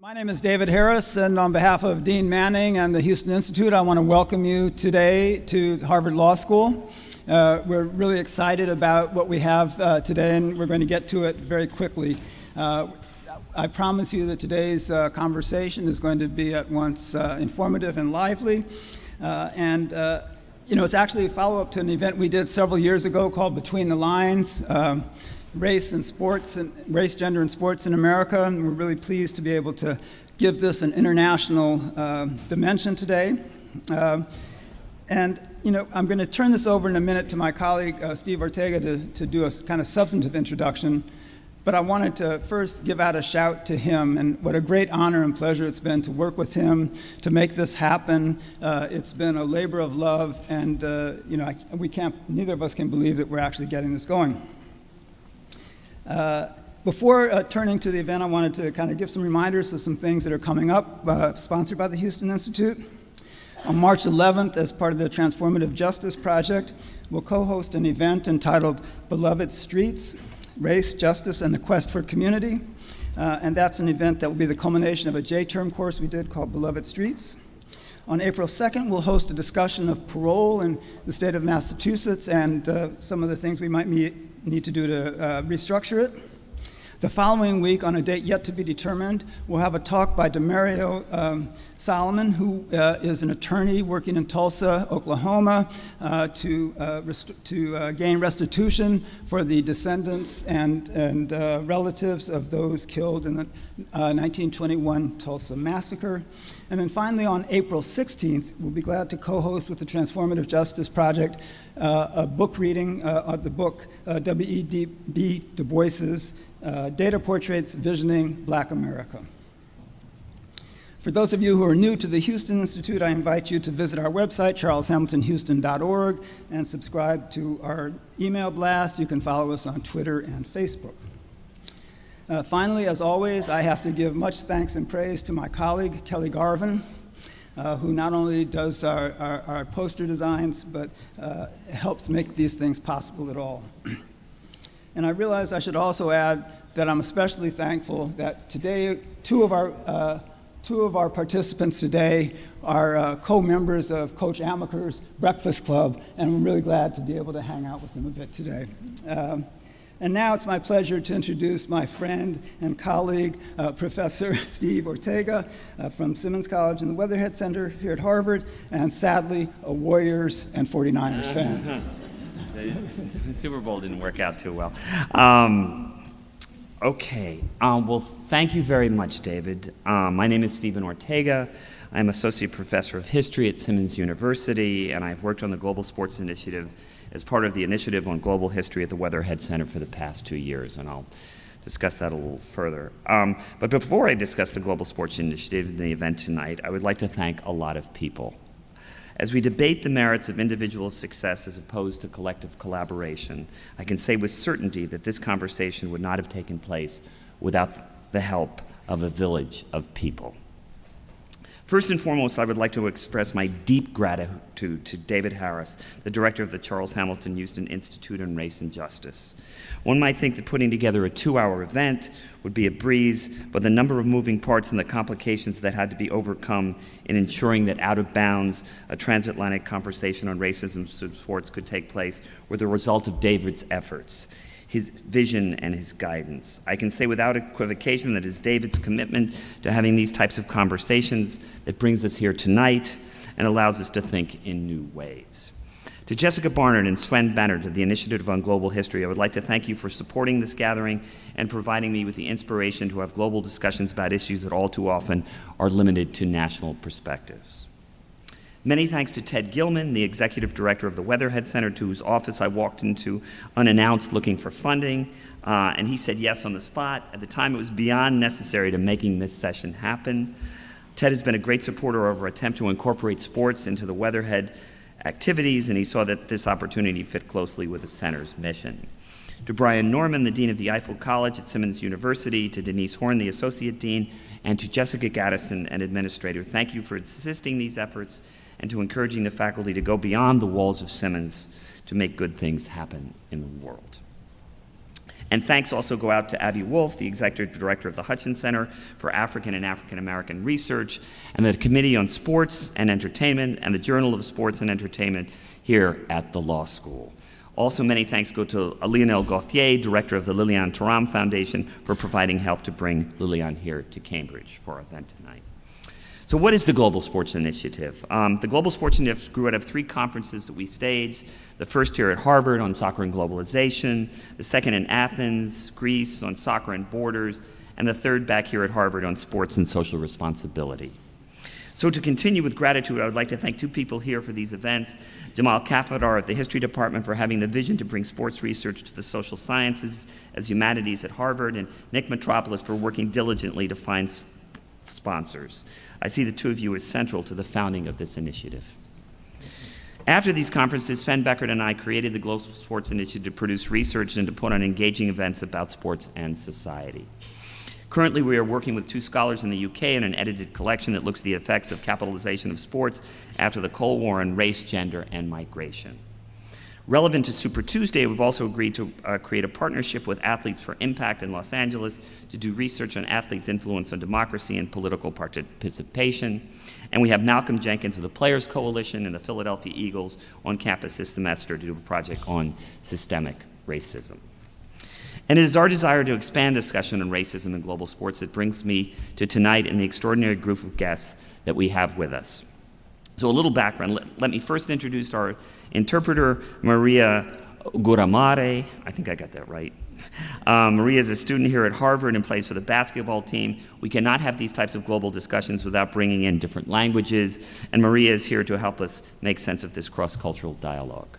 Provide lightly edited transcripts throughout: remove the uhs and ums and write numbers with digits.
My name is David Harris, and on behalf of Dean Manning and the Houston Institute, I want to welcome you today to Harvard Law School. We're really excited about what we have today, and we're going to get to it very quickly. I promise you that today's conversation is going to be at once informative and lively. It's actually a follow-up to an event we did several years ago called Between the Lines, Race, Gender, and Sports in America, and we're really pleased to be able to give this an international dimension today. I'm going to turn this over in a minute to my colleague, Steve Ortega, to do a kind of substantive introduction, but I wanted to first give out a shout to him, and what a great honor and pleasure it's been to work with him to make this happen. It's been a labor of love, and neither of us can believe that we're actually getting this going. Before turning to the event, I wanted to kind of give some reminders of some things that are coming up, sponsored by the Houston Institute. On March 11th, as part of the Transformative Justice Project, we'll co-host an event entitled Beloved Streets, Race, Justice, and the Quest for Community. And that's an event that will be the culmination of a J-term course we did called Beloved Streets. On April 2nd, we'll host a discussion of parole in the state of Massachusetts and some of the things we might need to do to restructure it. The following week, on a date yet to be determined, we'll have a talk by Demario Solomon, who is an attorney working in Tulsa, Oklahoma, to gain restitution for the descendants and relatives of those killed in the 1921 Tulsa massacre. And then finally, on April 16th, we'll be glad to co-host with the Transformative Justice Project a book reading of the book W.E.B. Du Bois's Data Portraits Visioning Black America. For those of you who are new to the Houston Institute, I invite you to visit our website, charleshamiltonhouston.org, and subscribe to our email blast. You can follow us on Twitter and Facebook. Finally, as always, I have to give much thanks and praise to my colleague, Kelly Garvin, who not only does our poster designs, but helps make these things possible at all. And I realize I should also add that I'm especially thankful that today two of our participants today are co-members of Coach Amaker's Breakfast Club, and I'm really glad to be able to hang out with them a bit today. And now it's my pleasure to introduce my friend and colleague, Professor Steve Ortega from Simmons College and the Weatherhead Center here at Harvard, and sadly, a Warriors and 49ers fan. The Super Bowl didn't work out too well. Well, thank you very much, David. My name is Stephen Ortega. I'm Associate Professor of History at Simmons University, and I've worked on the Global Sports Initiative as part of the Initiative on Global History at the Weatherhead Center for the past 2 years, and I'll discuss that a little further. But before I discuss the Global Sports Initiative and the event tonight, I would like to thank a lot of people. As we debate the merits of individual success as opposed to collective collaboration, I can say with certainty that this conversation would not have taken place without the help of a village of people. First and foremost, I would like to express my deep gratitude to David Harris, the director of the Charles Hamilton Houston Institute on Race and Justice. One might think that putting together a 2-hour event would be a breeze, but the number of moving parts and the complications that had to be overcome in ensuring that out of bounds a transatlantic conversation on racism in sports could take place were the result of David's efforts, his vision and his guidance. I can say without equivocation that it is David's commitment to having these types of conversations that brings us here tonight and allows us to think in new ways. To Jessica Barnard and Sven Bennett of the Initiative on Global History, I would like to thank you for supporting this gathering and providing me with the inspiration to have global discussions about issues that all too often are limited to national perspectives. Many thanks to Ted Gilman, the executive director of the Weatherhead Center, to whose office I walked into unannounced looking for funding, and he said yes on the spot. At the time, it was beyond necessary to making this session happen. Ted has been a great supporter of our attempt to incorporate sports into the Weatherhead activities, and he saw that this opportunity fit closely with the center's mission. To Brian Norman, the Dean of the Eiffel College at Simmons University, to Denise Horn, the Associate Dean, and to Jessica Gaddison, an administrator, thank you for assisting these efforts and to encouraging the faculty to go beyond the walls of Simmons to make good things happen in the world. And thanks also go out to Abby Wolf, the Executive Director of the Hutchins Center for African and African American Research, and the Committee on Sports and Entertainment, and the Journal of Sports and Entertainment here at the law school. Also, many thanks go to Lionel Gauthier, Director of the Liliane Thuram Foundation, for providing help to bring Liliane here to Cambridge for our event tonight. So what is the Global Sports Initiative? The Global Sports Initiative grew out of 3 conferences that we staged. The first here at Harvard on soccer and globalization, the second in Athens, Greece on soccer and borders, and the third back here at Harvard on sports and social responsibility. So to continue with gratitude, I would like to thank 2 people here for these events. Jamal Kafadar at the History Department for having the vision to bring sports research to the social sciences as humanities at Harvard, and Nick Metropolis for working diligently to find sponsors. I see the 2 of you as central to the founding of this initiative. After these conferences, Sven Beckert and I created the Global Sports Initiative to produce research and to put on engaging events about sports and society. Currently, we are working with 2 scholars in the UK in an edited collection that looks at the effects of capitalization of sports after the Cold War on race, gender, and migration. Relevant to Super Tuesday, we've also agreed to create a partnership with Athletes for Impact in Los Angeles to do research on athletes' influence on democracy and political participation. And we have Malcolm Jenkins of the Players Coalition and the Philadelphia Eagles on campus this semester to do a project on systemic racism. And it is our desire to expand discussion on racism in global sports that brings me to tonight and the extraordinary group of guests that we have with us. So a little background. Let me first introduce our interpreter, Maria Guramare. I think I got that right. Maria is a student here at Harvard and plays for the basketball team. We cannot have these types of global discussions without bringing in different languages, and Maria is here to help us make sense of this cross-cultural dialogue.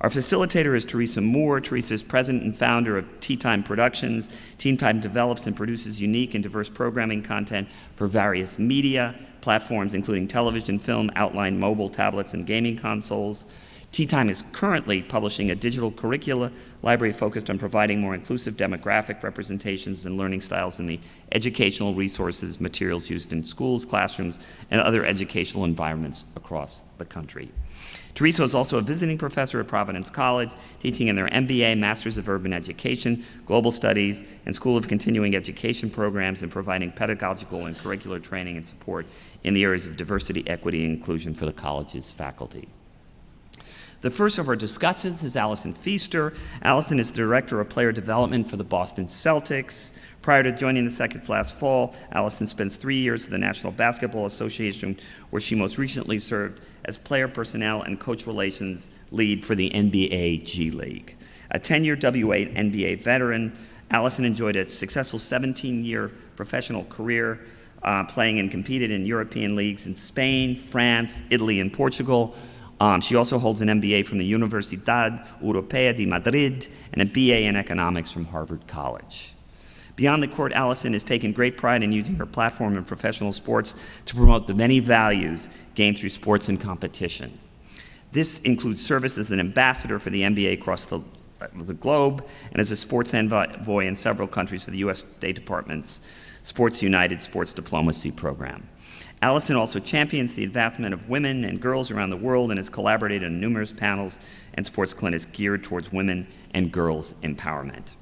Our facilitator is Teresa Moore. Teresa is president and founder of Tea Time Productions. Tea Time develops and produces unique and diverse programming content for various media platforms, including television, film, outline, mobile, tablets, and gaming consoles. Tea Time is currently publishing a digital curricula library focused on providing more inclusive demographic representations and learning styles in the educational resources, materials used in schools, classrooms, and other educational environments across the country. Teresa is also a visiting professor at Providence College, teaching in their MBA, Masters of Urban Education, Global Studies, and School of Continuing Education programs, and providing pedagogical and curricular training and support in the areas of diversity, equity, and inclusion for the college's faculty. The first of our discussants is Allison Feaster. Allison is the Director of Player Development for the Boston Celtics. Prior to joining the Celtics last fall, Allison spends 3 years with the National Basketball Association, where she most recently served as player personnel and coach relations lead for the NBA G League. A 10-year W8 NBA veteran, Allison enjoyed a successful 17-year professional career, playing and competed in European leagues in Spain, France, Italy, and Portugal. She also holds an MBA from the Universidad Europea de Madrid and a BA in economics from Harvard College. Beyond the court, Allison has taken great pride in using her platform in professional sports to promote the many values gained through sports and competition. This includes service as an ambassador for the NBA across the globe and as a sports envoy in several countries for the U.S. State Department's Sports United Sports Diplomacy Program. Allison also champions the advancement of women and girls around the world and has collaborated on numerous panels and sports clinics geared towards women and girls' empowerment.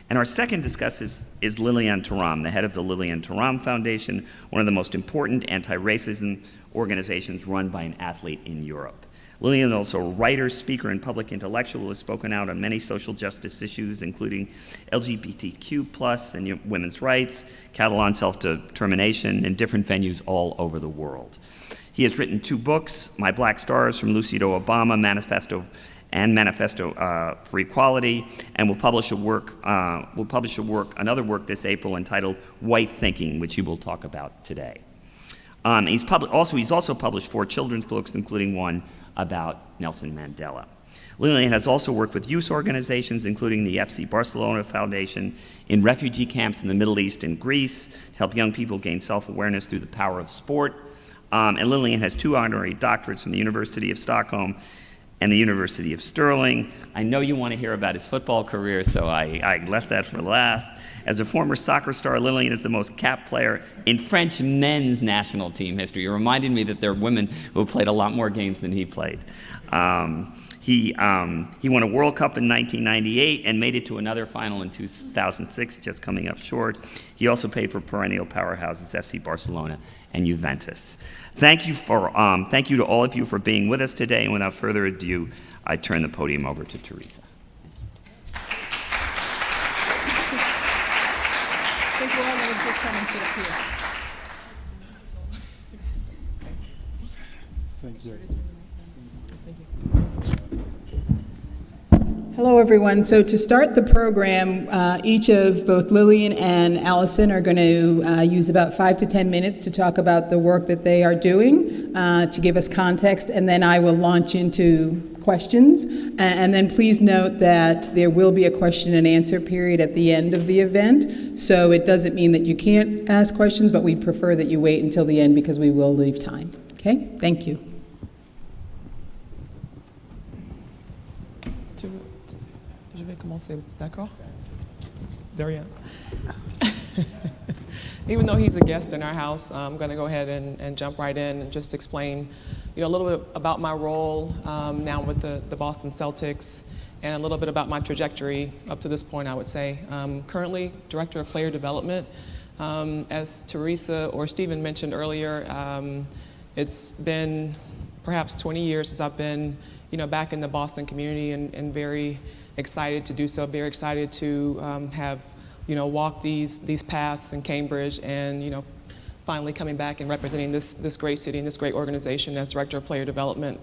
And our second discuss is Liliane Thuram, the head of the Liliane Thuram Foundation, one of the most important anti-racism organizations run by an athlete in Europe. Liliane is also a writer, speaker, and public intellectual who has spoken out on many social justice issues, including LGBTQ+ and women's rights, Catalan self-determination, and different venues all over the world. He has written 2 books, My Black Stars from Lucy to Obama, Manifesto for Equality, and will publish another work this April entitled White Thinking, which he will talk about today. He's also published 4 children's books, including one about Nelson Mandela. Liliane has also worked with youth organizations, including the FC Barcelona Foundation, in refugee camps in the Middle East and Greece, to help young people gain self-awareness through the power of sport. And Liliane has 2 honorary doctorates from the University of Stockholm and the University of Stirling. I know you want to hear about his football career, so I left that for last. As a former soccer star, Liliane is the most capped player in French men's national team history. It reminded me that there are women who have played a lot more games than he played. He won a World Cup in 1998 and made it to another final in 2006, just coming up short. He also played for perennial powerhouses FC Barcelona and Juventus. Thank you to all of you for being with us today, and without further ado, I turn the podium over to Teresa. I think we're all going to just come and sit up here. Thank you. Hello, everyone. So to start the program, each of both Lillian and Allison are going to use about 5 to 10 minutes to talk about the work that they are doing, to give us context, and then I will launch into questions. And then please note that there will be a question and answer period at the end of the event. So it doesn't mean that you can't ask questions, but we prefer that you wait until the end because we will leave time. Okay? Thank you. Je vais commencer, d'accord? Darian. Even though he's a guest in our house, I'm going to go ahead and jump right in and just explain, a little bit about my role now with the Boston Celtics, and a little bit about my trajectory up to this point, I would say. Currently, Director of Player Development. As Teresa or Stephen mentioned earlier, it's been perhaps 20 years since I've been, back in the Boston community, and very excited to do so, very excited to have, walked these paths in Cambridge, and, finally coming back and representing this great city and this great organization as Director of Player Development.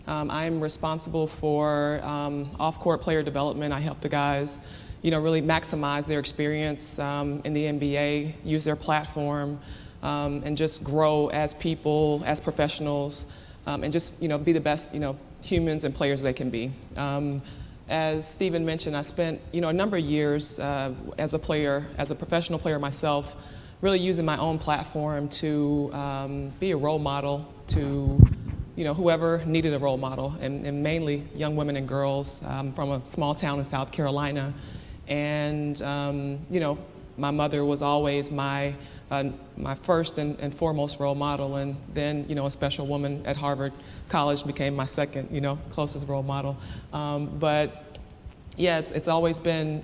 I'm responsible for off-court player development. I help the guys, really maximize their experience in the NBA, use their platform, and just grow as people, as professionals, and just, be the best, humans and players they can be. As Stephen mentioned, I spent, a number of years as a player, as a professional player myself, really using my own platform to be a role model to, whoever needed a role model, and mainly young women and girls from a small town in South Carolina. And, my mother was always my first and foremost role model, and then, a special woman at Harvard College became my second, closest role model. But yeah, it's always been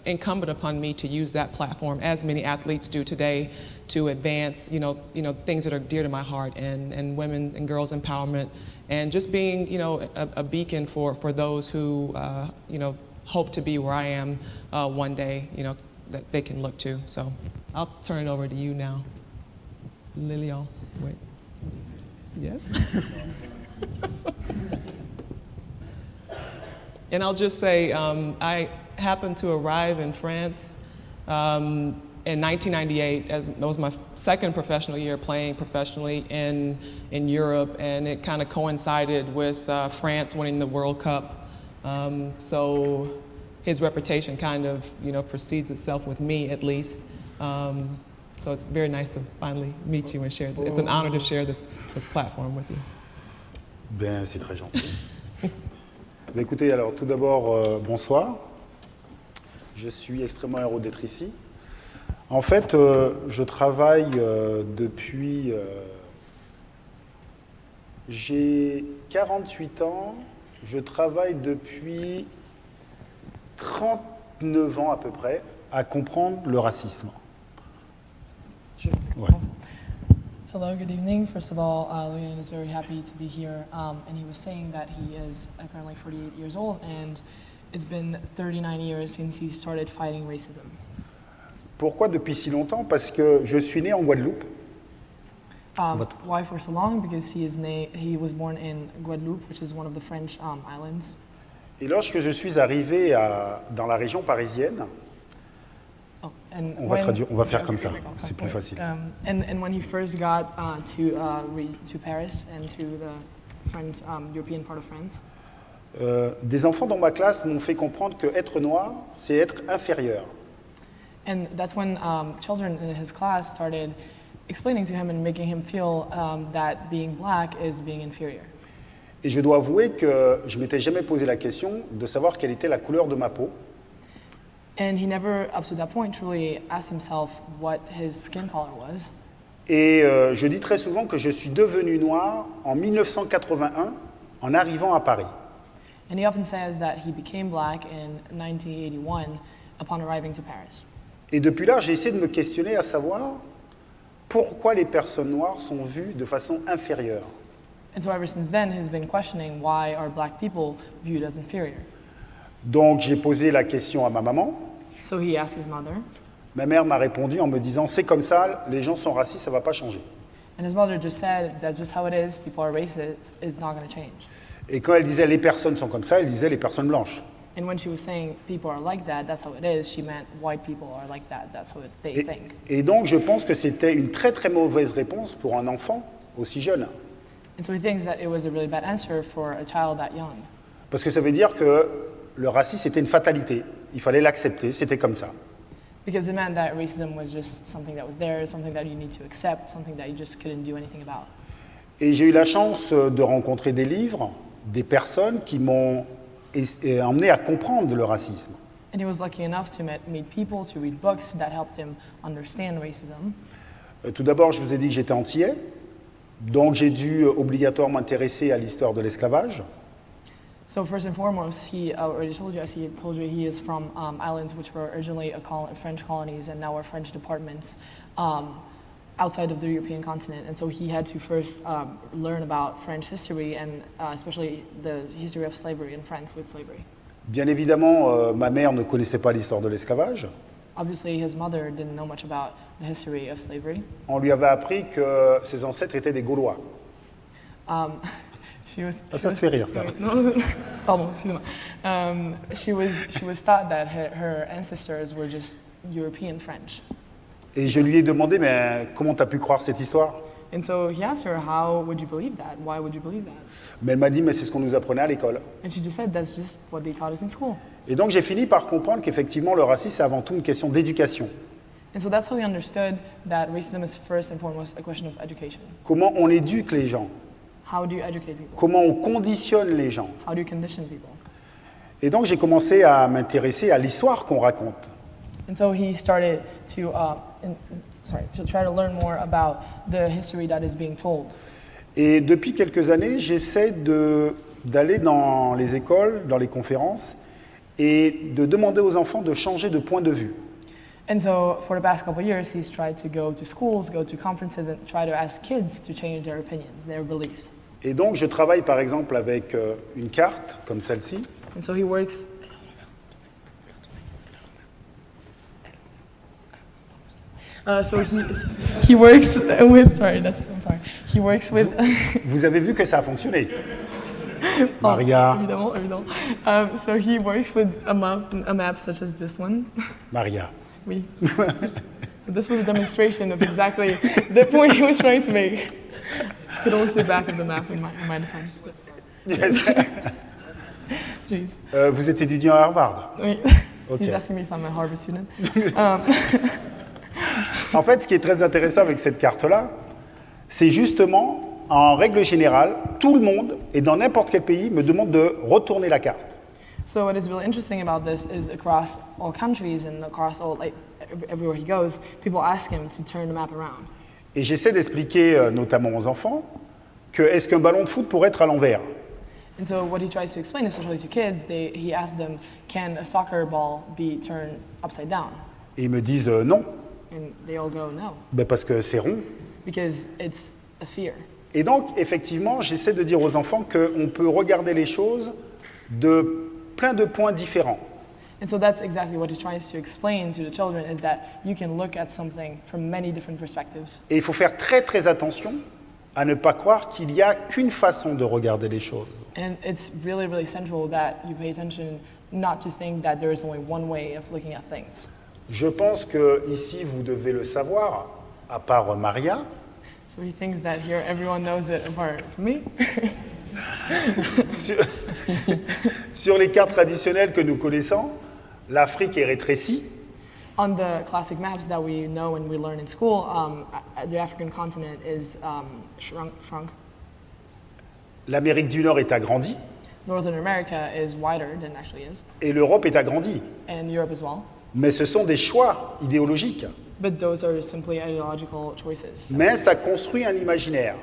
incumbent upon me to use that platform, as many athletes do today, to advance, things that are dear to my heart, and women and girls empowerment, and just being, a beacon for those who, hope to be where I am one day, that they can look to. So I'll turn it over to you now. Lilian, wait. Yes? And I'll just say, I happened to arrive in France in 1998, as that was my second professional year playing professionally in Europe, and it kind of coincided with France winning the World Cup. So his reputation kind of, precedes itself with me, at least. So it's very nice to finally meet you and share. It's an honor to share this platform with you. Ben, c'est très gentil. Ben, écoutez, alors tout d'abord, bonsoir. Je suis extrêmement heureux d'être ici. En fait, je travaille depuis... j'ai 48 ans, je travaille depuis 39 ans à peu près à comprendre le racisme. Ouais. Hello, good evening. First of all, Leon is very happy to be here, and he was saying that he is currently 48 years old, and it's been 39 years since he started fighting racism. Pourquoi depuis si longtemps? Parce que je suis né en Guadeloupe. Why for so long? Because he was born in Guadeloupe, which is one of the French islands. Et lorsque je suis arrivé dans la région parisienne, Oh, and on va faire comme ça, c'est plus facile. And when he first got to Paris and to the French, European part of France, des enfants dans ma classe m'ont fait comprendre que être noir, c'est être inférieur. and that's when children in his class started explaining to him and making him feel that being black is being inferior. Et je dois avouer que je m'étais jamais posé la question de savoir quelle était la couleur de ma peau. And he never, up to that point, truly asked himself what his skin color was. Et je dis très souvent que je suis devenu noir en 1981 en arrivant à Paris. And he often says that he became black in 1981 upon arriving to Paris. Et depuis là, j'ai essayé de me questionner à savoir pourquoi les personnes noires sont vues de façon inférieure. And so ever since then, he's been questioning why are black people viewed as inferior. Donc j'ai posé la question à ma maman. So he asked his mother, Ma mère m'a répondu en me disant « c'est comme ça, les gens sont racistes, ça ne va pas changer ». and his mother just said, that's just how it is, people are racist, it's not going to change. Et quand elle disait « les personnes sont comme ça », elle disait « les personnes blanches And when she was saying people are like that, that's how it is, she meant white people are like that, that's how they think. ». Et donc je pense que c'était une très très mauvaise réponse pour un enfant aussi jeune. And so he thinks that it was a really bad answer for a child that young. Parce que ça veut dire que le racisme était une fatalité, il fallait l'accepter, c'était comme ça. Because it meant that racism was just something that was there, something that you need to accept, something that you just couldn't do anything about. Et j'ai eu la chance de rencontrer des livres, des personnes qui m'ont emmené à comprendre le racisme. And he was lucky enough to meet people, to read books that helped him understand racism. Tout d'abord, je vous ai dit que j'étais antillais, donc j'ai dû obligatoirement m'intéresser à l'histoire de l'esclavage. So first and foremost, he already told you, as he told you, he is from islands which were originally French colonies and now are French departments outside of the European continent. And so he had to first learn about French history and especially the history of slavery in France with slavery. Bien évidemment, ma mère ne connaissait pas l'histoire de l'esclavage. Obviously, his mother didn't know much about the history of slavery. On lui avait appris que ses ancêtres étaient des Gaulois. She was. Ah, ça te fait rire, ça. No, pardon, excusez-moi. She was taught that her ancestors were just European French. Et je lui ai demandé, mais comment tu as pu croire cette histoire? And so he asked her, how would you believe that? Why would you believe that? Mais elle m'a dit, mais c'est ce qu'on nous apprenait à l'école. And she just said, that's just what they taught us in school. Et donc j'ai fini par comprendre qu'effectivement le racisme c'est avant tout une question d'éducation. And so that's how he understood that racism is first and foremost a question of education. Comment on éduque les gens? How do you educate people? Comment on conditionne les gens? How do you condition people? Et donc j'ai commencé à m'intéresser à l'histoire qu'on raconte. And so he started to, to try to learn more about the history that is being told. Et depuis quelques années, j'essaie d'aller dans les écoles, dans les conférences, et de demander aux enfants de changer de point de vue. And so for the past couple of years, he's tried to go to schools, go to conferences, and try to ask kids to change their opinions, their beliefs. Et donc je travaille par exemple avec une carte comme celle-ci. And so he works. So he works with. Sorry, that's. I'm sorry. He works with. Vous avez vu que ça a fonctionné. Maria, Évidemment, évidemment. So he works with a map such as this one. Maria. Oui. So this was a demonstration of exactly the point he was trying to make. I could only see the back of the map in my defense. But... Yes. Jeez. Vous êtes étudiant à Harvard. Oui. Ok. He's asking me if I'm a Harvard student. En fait, ce qui est très intéressant avec cette carte-là, c'est justement, en règle générale, tout le monde, et dans n'importe quel pays, me demande de retourner la carte. So what is really interesting about this is across all countries and across all, everywhere he goes, people ask him to turn the map around. Et j'essaie d'expliquer, notamment aux enfants, que est-ce qu'un ballon de foot pourrait être à l'envers? And so what he tries to explain, especially to kids, he asks them, can a soccer ball be turned upside down? Et ils me disent non, And they all go, no, parce que c'est rond. because it's a sphere. Et donc, effectivement, j'essaie de dire aux enfants qu'on peut regarder les choses de plein de points différents. And so that's exactly what he tries to explain to the children, is that you can look at something from many different perspectives. Et il faut faire très très attention à ne pas croire qu'il n'y a qu'une façon de regarder les choses. And it's really, really central that you pay attention not to think that there is only one way of looking at things. Je pense que ici vous devez le savoir, à part Maria. So he thinks that here everyone knows it apart from me. Sur les cartes traditionnelles que nous connaissons, l'Afrique est rétrécie. On the classic maps that we know and we learn in school, the African continent is shrunk. L'Amérique du Nord est agrandie Northern America is wider than it actually is, et l'Europe est agrandie. and Europe as well. Mais ce sont des choix idéologiques. But those are simply ideological choices. Mais ça construit un imaginaire.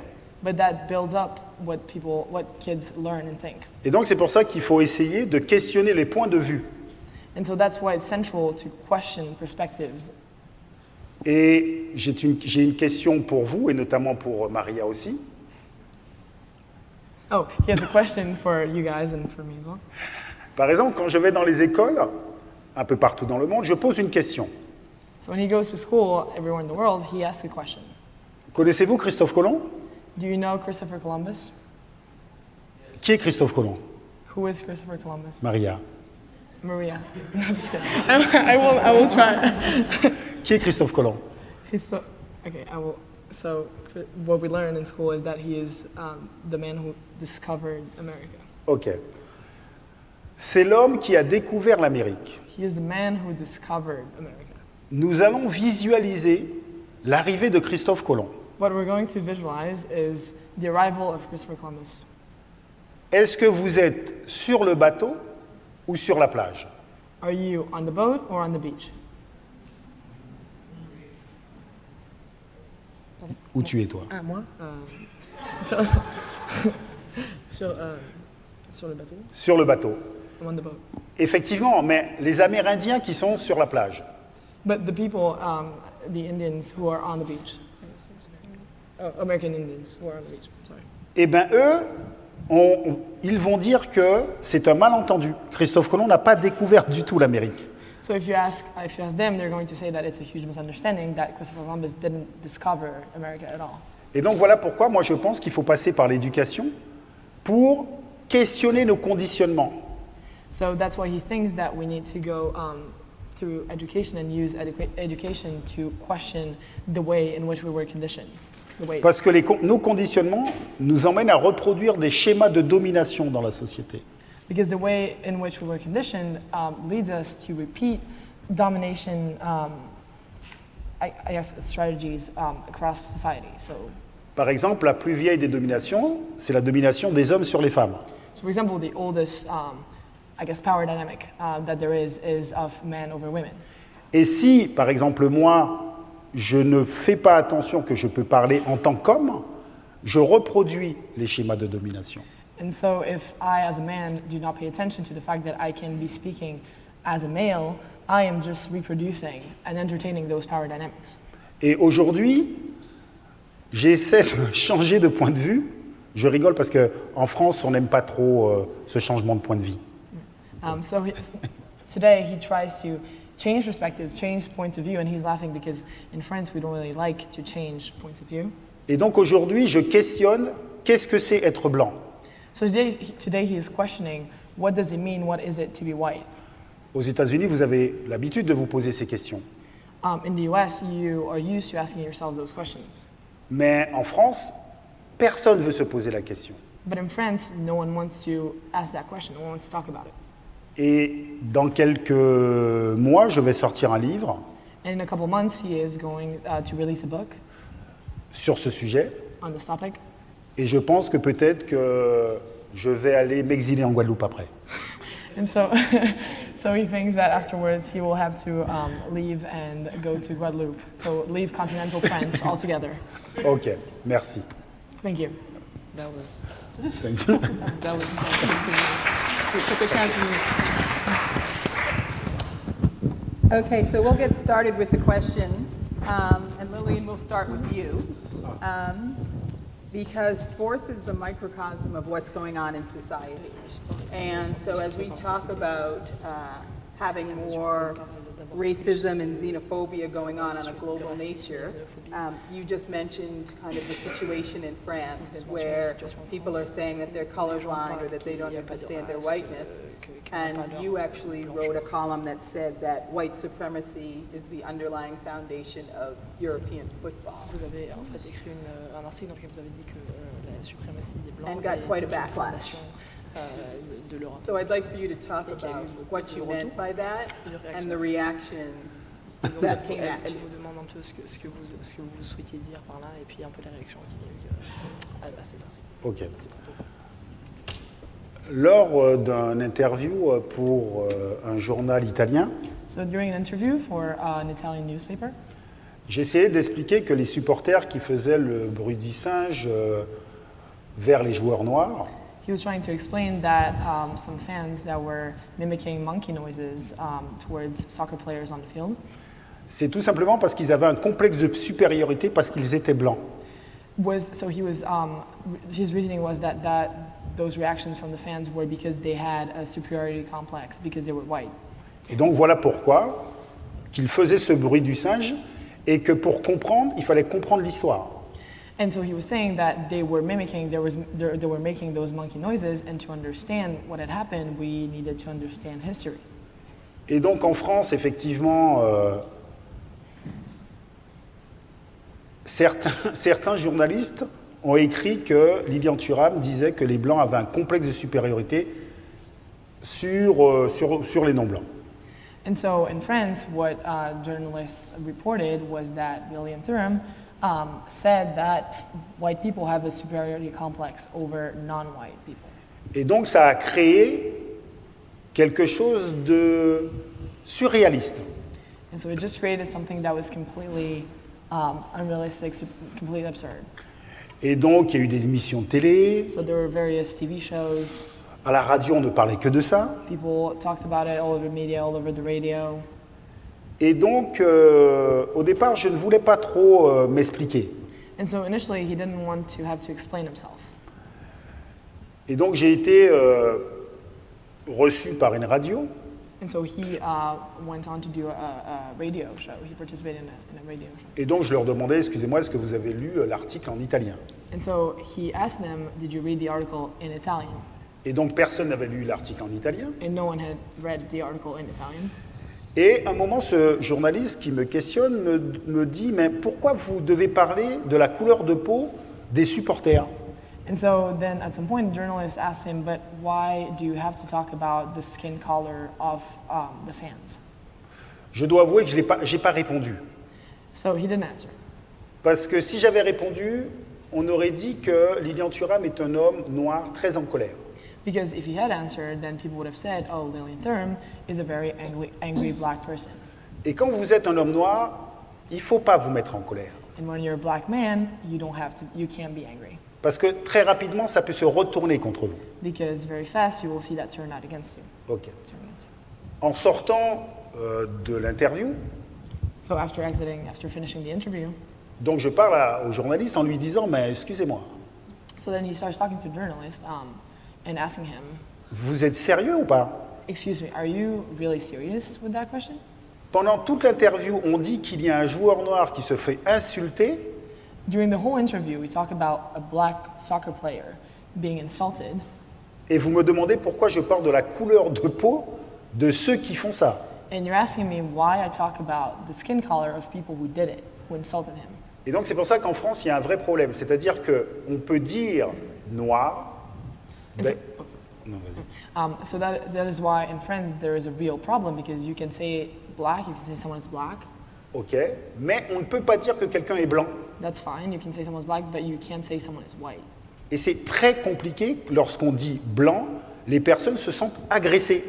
but that builds up what kids learn and think. Et donc c'est pour ça qu'il faut essayer de questionner les points de vue. And so that's why it's central to question perspectives. Et j'ai une question pour vous, et notamment pour Maria aussi. Oh, he has a question for you guys and for me as well. Par exemple, quand je vais dans les écoles, un peu partout dans le monde, je pose une question. So when he goes to school everywhere in the world, he asks a question. Connaissez-vous Christophe Colomb? Do you know Christopher Columbus? Qui est Christophe Colomb? Who is Christopher Columbus? Maria. Maria. No, just kidding. I will try. Qui est Christophe Colomb? Okay, I will. So what we learn in school is that he is the man who discovered America. Ok. C'est l'homme qui a découvert l'Amérique. He is the man who discovered America. Nous allons visualiser l'arrivée de Christophe Colomb. What we're going to visualize is the arrival of Christopher Columbus. Est-ce que vous êtes sur le bateau ou sur la plage? Are you on the boat or on the beach? Où tu es toi? Ah, moi? Sur le bateau. Sur le bateau. I'm on the boat. Effectivement, mais les Amérindiens qui sont sur la plage. But the people, the Indians who are on the beach. American Indians who are on the beach, sorry. Eh bien, eux, ils vont dire que c'est un malentendu. Christophe Colomb n'a pas découvert du tout l'Amérique. So if you ask them, they're going to say that it's a huge misunderstanding that Christopher Columbus didn't discover America at all. Et donc voilà pourquoi moi je pense qu'il faut passer par l'éducation pour questionner nos conditionnements. So that's why he thinks that we need to go through education and use education to question the way in which we were conditioned. The ways. Parce que nos conditionnements nous emmènent à reproduire des schémas de domination dans la société. Because the way in which we were conditioned leads us to repeat domination, I guess, strategies across society. So, Par exemple, la plus vieille des dominations, c'est la domination des hommes sur les femmes. for example, the oldest, I guess, power dynamic that there is of men over women. Et si, par exemple, moi, je ne fais pas attention que je peux parler en tant qu'homme, je reproduis les schémas de domination. And so if I, as a man, do not pay attention to the fact that I can be speaking as a male, I am just reproducing and entertaining those power dynamics. Et aujourd'hui, j'essaie de changer de point de vue. Je rigole parce qu'en France, on n'aime pas trop ce changement de point de vie. Today he tries to change perspectives, change points of view, and he's laughing because in France we don't really like to change points of view. Et donc aujourd'hui, je questionne qu'est-ce que c'est être blanc. So today he is questioning what does it mean, what is it to be white? Aux États-Unis, vous avez l'habitude de vous poser ces questions. In the US, you are used to asking yourselves those questions. Mais en France, personne ne veut se poser la question. But in France, no one wants to ask that question, no one wants to talk about it. Et dans quelques mois, je vais sortir un livre And in a couple months, he is going to release a book sur ce sujet. on this topic. Et je pense que peut-être que je vais aller m'exiler en Guadeloupe après. And so, so he thinks that afterwards he will have to leave and go to Guadeloupe. So leave continental France altogether. Ok, merci. Thank you. That was, Thank you. that was, put the cans in. Okay, so we'll get started with the questions. And Lillian, we'll start with you. Because sports is the microcosm of what's going on in society. And so as we talk about having more racism and xenophobia going on a global nature, you just mentioned kind of the situation in France where people are saying that they're colorblind or that they don't understand their whiteness. And you actually wrote a column that said that white supremacy is the underlying foundation of European football. Vous avez en fait écrit un article dans lequel vous avez dit que la suprématie des blancs And got quite a backlash. de l'Europe. So I'd like for you to talk about what you meant by that and the reaction that came at Elle you. vous demande un peu ce que vous souhaitiez dire par là et puis un peu la réaction qu'il y a eu à cet article. Ok. Lors d'un interview pour un journal italien, So during an interview for an Italian newspaper, j'essayais d'expliquer que les supporters qui faisaient le bruit du singe vers les joueurs noirs. He was trying to explain that some fans that were mimicking monkey noises towards soccer players on the field C'est tout simplement parce qu'ils avaient un complexe de supériorité parce qu'ils étaient blancs. his reasoning was that those reactions from the fans were because they had a superiority complex because they were white. Et donc voilà pourquoi qu'ils faisaient ce bruit du singe et que pour comprendre, il fallait comprendre l'histoire. And so he was saying that they were mimicking, they were making those monkey noises, and to understand what had happened, we needed to understand history. Et donc en France, effectivement, certains journalistes ont écrit que Lilian Thuram disait que les Blancs avaient un complexe de supériorité sur les non-Blancs. And so in France, what journalists reported was that Lilian Thuram said that white people have a superiority complex over non-white people. Et donc ça a créé quelque chose de surréaliste. And so it just created something that was completely unrealistic, completely absurd. Et donc il y a eu des émissions de télé, So there were various TV shows. à la radio on ne parlait que de ça. People talked about it all over media, all over the radio. Et donc au départ je ne voulais pas trop m'expliquer. And so initially he didn't want to have to explain himself. Et donc j'ai été reçu par une radio. And so he went on to do a radio show. He participated in a radio show. Et donc je leur demandais, excusez-moi, est-ce que vous avez lu l'article en italien? And so he asked them, did you read the article in Italian? Et donc personne n'avait lu l'article en italien. And no one had read the article in Italian. Et à un moment, ce journaliste qui me questionne me dit, mais pourquoi vous devez parler de la couleur de peau des supporters? And so then at some point, the journalist asked him, but why do you have to talk about the skin color of the fans? Je dois avouer que je n'ai pas répondu. So he didn't answer. Parce que si j'avais répondu, on aurait dit que Lilian Thuram est un homme noir très en colère. Because if he had answered, then people would have said, oh, Lilian Thuram is a very angry black person. Et quand vous êtes un homme noir, il ne faut pas vous mettre en colère. And when you're a black man, you can't be angry. Parce que très rapidement, ça peut se retourner contre vous. Because very fast you will see that turn out against you. Ok. Turn against you. En sortant de l'interview, So after finishing the interview, donc je parle au journaliste en lui disant, mais excusez-moi, so then he starts talking to the journalist and asking him, vous êtes sérieux ou pas? excuse me, are you really serious with that question? Pendant toute l'interview, on dit qu'il y a un joueur noir qui se fait insulter, During the whole interview, we talk about a black soccer player being insulted, et vous me demandez pourquoi je parle de la couleur de peau de ceux qui font ça. and you're asking me why I talk about the skin color of people who did it, who insulted him. Et donc c'est pour ça qu'en France, il y a un vrai problème. C'est-à-dire qu'on peut dire noir. And ben- so, oh, sorry. Non, vas-y. So that is why in France there is a real problem because you can say black, you can say someone is black, Ok, mais on ne peut pas dire que quelqu'un est blanc. that's fine, you can say someone's black, but you can't say someone is white. Et c'est très compliqué, lorsqu'on dit blanc, les personnes se sentent agressées.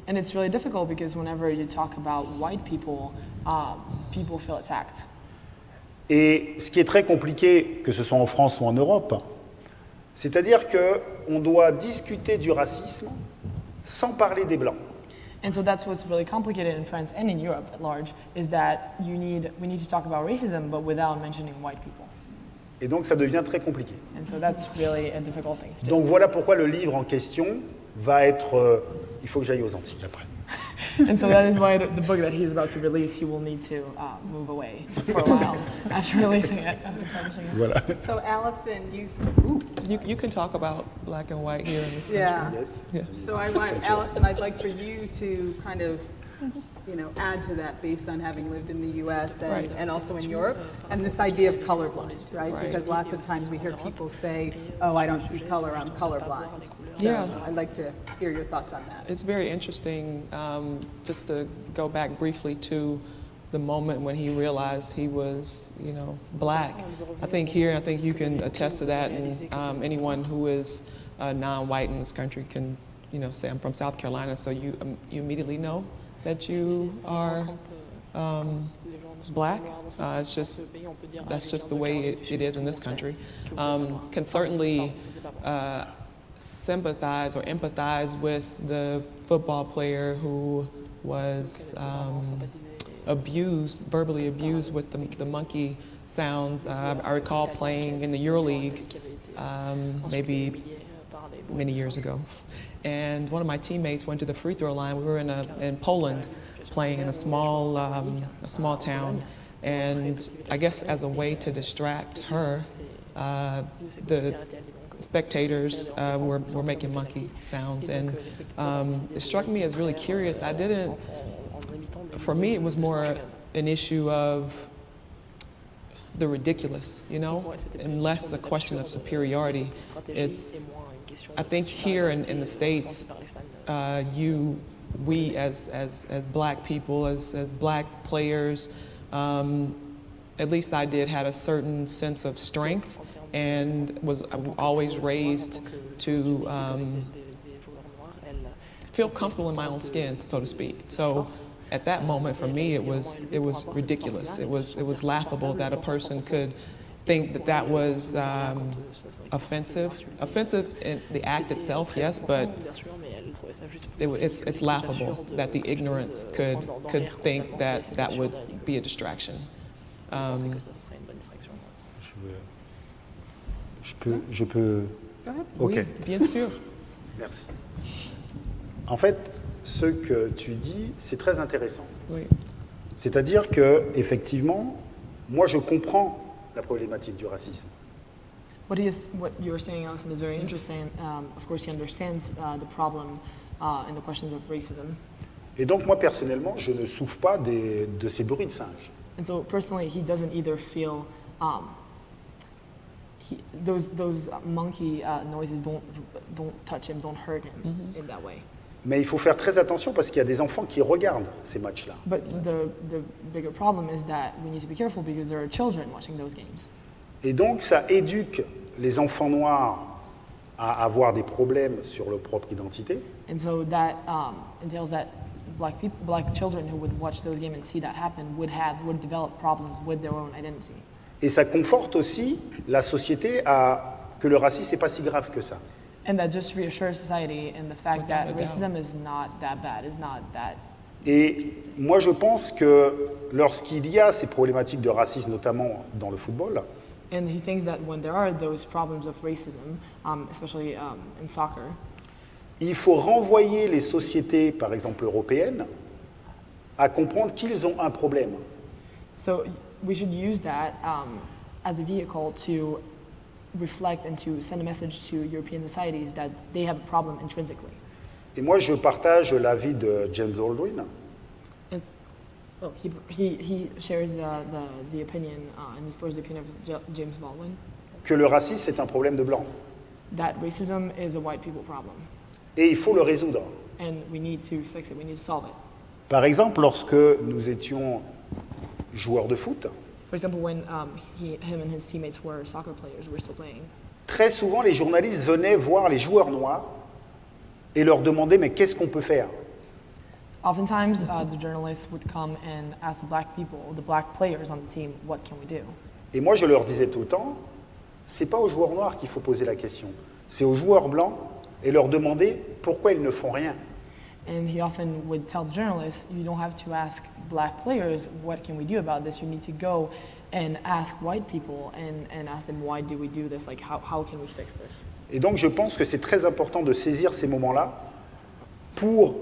And it's really difficult because whenever you talk about white people, people feel attacked. Et ce qui est très compliqué, que ce soit en France ou en Europe, c'est-à-dire qu'on doit discuter du racisme sans parler des blancs. And so that's what's really complicated in France and in Europe at large, is that we need to talk about racism, but without mentioning white people. Et donc ça devient très compliqué. And so that's really a difficult thing to do. Donc voilà pourquoi le livre en question va être... il faut que j'aille aux Antilles après. And so that is why the book that he's about to release, he will need to move away for a while after releasing it, after publishing it. Voilà. So Allison, You can talk about black and white here in this country. yeah. Yes. So I want, Allison, I'd like for you to kind of, add to that based on having lived in the U.S. Right. and also in Europe, and this idea of colorblind, right? Right. Because lots of times we hear people say, oh, I don't see color, I'm colorblind. So Yeah. I'd like to hear your thoughts on that. It's very interesting, just to go back briefly to the moment when he realized he was, black. I think you can attest to that, and anyone who is non-white in this country can, say I'm from South Carolina, so you immediately know that you are black. That's just the way it is in this country. Can certainly sympathize or empathize with the football player who was abused, verbally abused with the monkey sounds. I recall playing in the EuroLeague maybe many years ago. And one of my teammates went to the free throw line. We were in Poland playing in a small town. And I guess as a way to distract her, the spectators were making monkey sounds. And it struck me as really curious. For me, it was more an issue of the ridiculous, you know, and less a question of superiority. I think here in the States, we as black people, as black players, at least I had a certain sense of strength and was always raised to feel comfortable in my own skin, so to speak. So at that moment, for me, it was ridiculous. It was laughable that a person could think that was offensive. Offensive in the act itself, yes, but it's laughable that the ignorance could think that would be a distraction. Je peux. Oui, Ok. bien sûr. Merci. En fait, ce que tu dis, c'est très intéressant. Oui. C'est-à-dire que, effectivement, moi, je comprends la problématique du racisme. What you're saying, Alison, is very interesting. Of course, he understands the problem and the questions of racism. Et donc, moi, personnellement, je ne souffre pas de ces bruits de singe. And so, personally, he doesn't either feel those monkey noises don't touch him, don't hurt him in that way. Mais il faut faire très attention parce qu'il y a des enfants qui regardent ces matchs-là. But the bigger problem is that we need to be careful because there are children watching those games. Et donc, ça éduque les enfants noirs à avoir des problèmes sur leur propre identité. And so that entails that black children who would watch those games and see that happen would develop problems with their own identity. Et ça conforte aussi la société que le racisme n'est pas si grave que ça. And that just reassures society in the fact that racism is not that bad, is not that. Et moi, je pense que lorsqu'il y a ces problématiques de racisme, notamment dans le football, And he thinks that when there are those problems of racism, especially in soccer, il faut renvoyer les sociétés, par exemple européennes, à comprendre qu'ils ont un problème. so we should use that as a vehicle to reflect and to send a message to European societies that they have a problem intrinsically. Et moi, je partage l'avis de James Baldwin, And, he shares the opinion and he supports the opinion of James Baldwin que le racisme, c'est un problème de blanc. that racism is a white people problem Et il faut le résoudre. and we need to fix it, we need to solve it. Par exemple, lorsque nous étions joueurs de foot, For example, when him and his teammates were soccer players, were still playing, très souvent, les journalistes venaient voir les joueurs noirs et leur demandaient « mais qu'est-ce qu'on peut faire ?» oftentimes the journalists would come and ask the black people, the black players on the team, what can we do? Et moi, je leur disais tout le temps, c'est pas aux joueurs noirs qu'il faut poser la question, c'est aux joueurs blancs et leur demander pourquoi ils ne font rien. And he often would tell the journalists, you don't have to ask black players, what can we do about this? You need to go and ask white people and ask them, why do we do this? Like, how can we fix this? Et donc, je pense que c'est très important de saisir ces moments-là pour...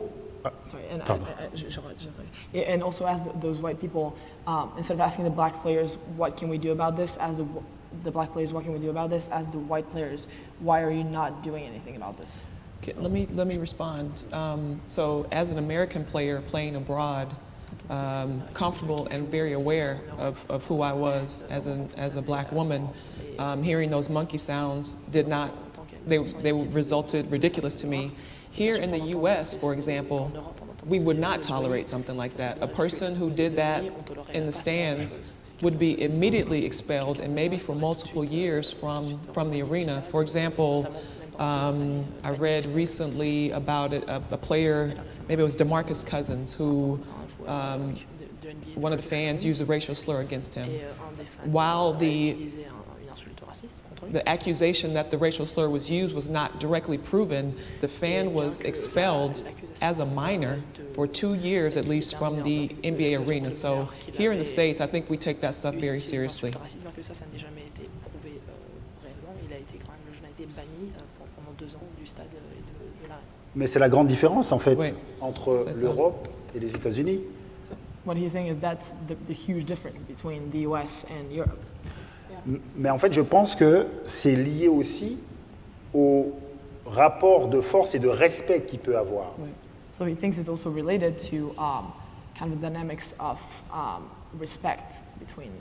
Sorry, and Pardon. and also ask those white people, instead of asking the black players, what can we do about this? As the black players, what can we do about this? As the white players, why are you not doing anything about this? Okay, let me respond. So as an American player playing abroad, comfortable and very aware of who I was as a black woman, hearing those monkey sounds they resulted ridiculous to me. Here in the US, for example, we would not tolerate something like that. A person who did that in the stands would be immediately expelled and maybe for multiple years from the arena. For example, I read recently about a player, maybe it was DeMarcus Cousins, who NBA one of the fans used a racial slur against him. et un des fans While a the utilisé une insulte raciste contre lui. The accusation that the racial slur was used was not directly proven. The fan was expelled as a minor for 2 years at least from the NBA arena. So here in the States, I think we take that stuff very seriously. Racisme, que ça n'a jamais été prouvé réellement. Il a été quand même, le jeune a été banni pendant 2 ans du stade et de l'arène. Mais c'est la grande différence, en fait, Oui. entre C'est ça. l'Europe et les États-Unis. What he's saying is that's the huge difference between the US and Europe. Mais en fait, je pense que c'est lié aussi au rapport de force et de respect qu'il peut avoir. So he thinks it's also related to kind of dynamics of respect between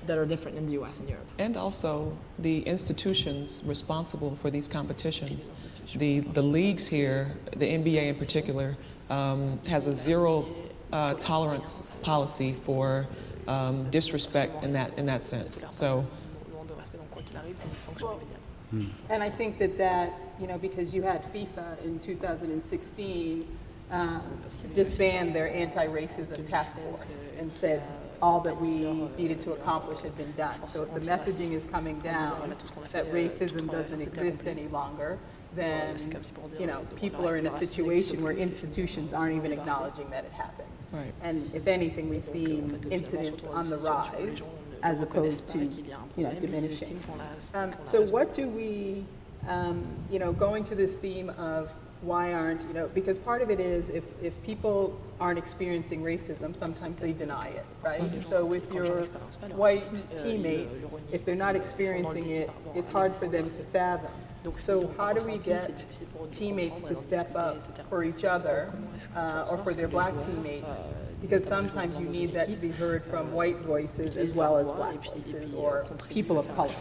that are different in the US and Europe. And also the institutions responsible for these competitions. The leagues here, the NBA in particular, has a zero tolerance policy for disrespect in that sense. So Le de respect, donc quoi qu'il arrive, c'est une sanction immédiate. And I think that, you know, because you had FIFA in 2016 disband their anti-racism task force and said all that we needed to accomplish had been done. So if the messaging is coming down that racism doesn't exist any longer, then, you know, people are in a situation where institutions aren't even acknowledging that it happens. Right. And if anything, we've seen incidents on the rise as opposed to, you know, diminishing. So what do we, you know, going to this theme of why aren't, you know, because part of it is if people aren't experiencing racism, sometimes they deny it, right? So with your white teammates, if they're not experiencing it, it's hard for them to fathom. So how do we get teammates to step up for each other or for their black teammates? Because sometimes you need that to be heard from white voices as well as black voices or people of color.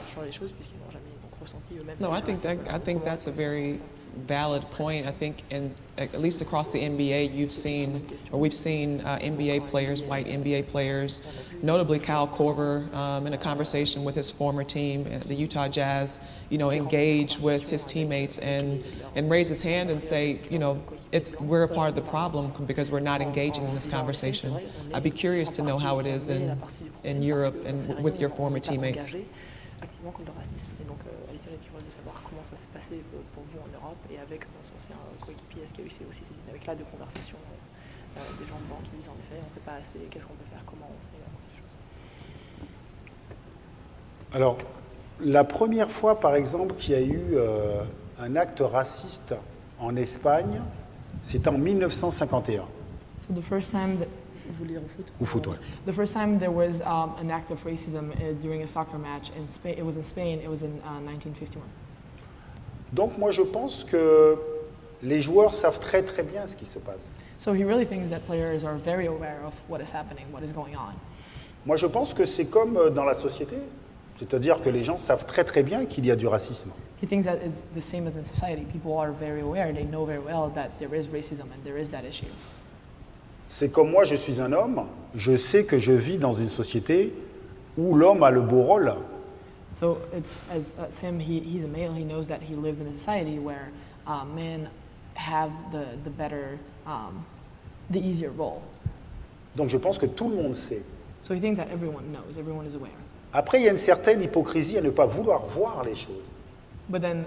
no, I think that's a very valid point. I think at least across the NBA, we've seen NBA players, white NBA players, notably Kyle Korver, in a conversation with his former team, the Utah Jazz, you know, engage with his teammates and raise his hand and say, you know, we're a part of the problem because we're not engaging in this conversation. I'd be curious to know how it is in Europe and with your former teammates. Activement contre le racisme. Et donc, Alicia est curieuse de savoir comment ça s'est passé pour vous en Europe et avec son ancien coéquipier. Est-ce qu'il y a eu aussi ces dynamiques-là de conversation des gens blancs qui disent en effet on ne fait pas assez, qu'est-ce qu'on peut faire, comment on fait avancer les choses? Alors, la première fois, par exemple, qu'il y a eu un acte raciste en Espagne, c'était en 1951. So the first time that vous lire au foot? Au foot, ouais. The first time there was an act of racism during a soccer match in Spain, it was in Spain, it was in 1951. Donc moi je pense que les joueurs savent très très bien ce qui se passe. So he really thinks that players are very aware of what is happening, what is going on. Moi je pense que c'est comme dans la société, c'est-à-dire que les gens savent très très bien qu'il y a du racisme. He thinks that it's the same as in society. People are very aware, they know very well that there is racism and there is that issue. C'est comme moi, je suis un homme, je sais que je vis dans une société où l'homme a le beau rôle. So it's as him, he's a male, he knows that he lives in a society where men have the better, the easier role. Donc je pense que tout le monde sait. So he thinks that everyone knows, everyone is aware. Après, il y a une certaine hypocrisie à ne pas vouloir voir les choses. But then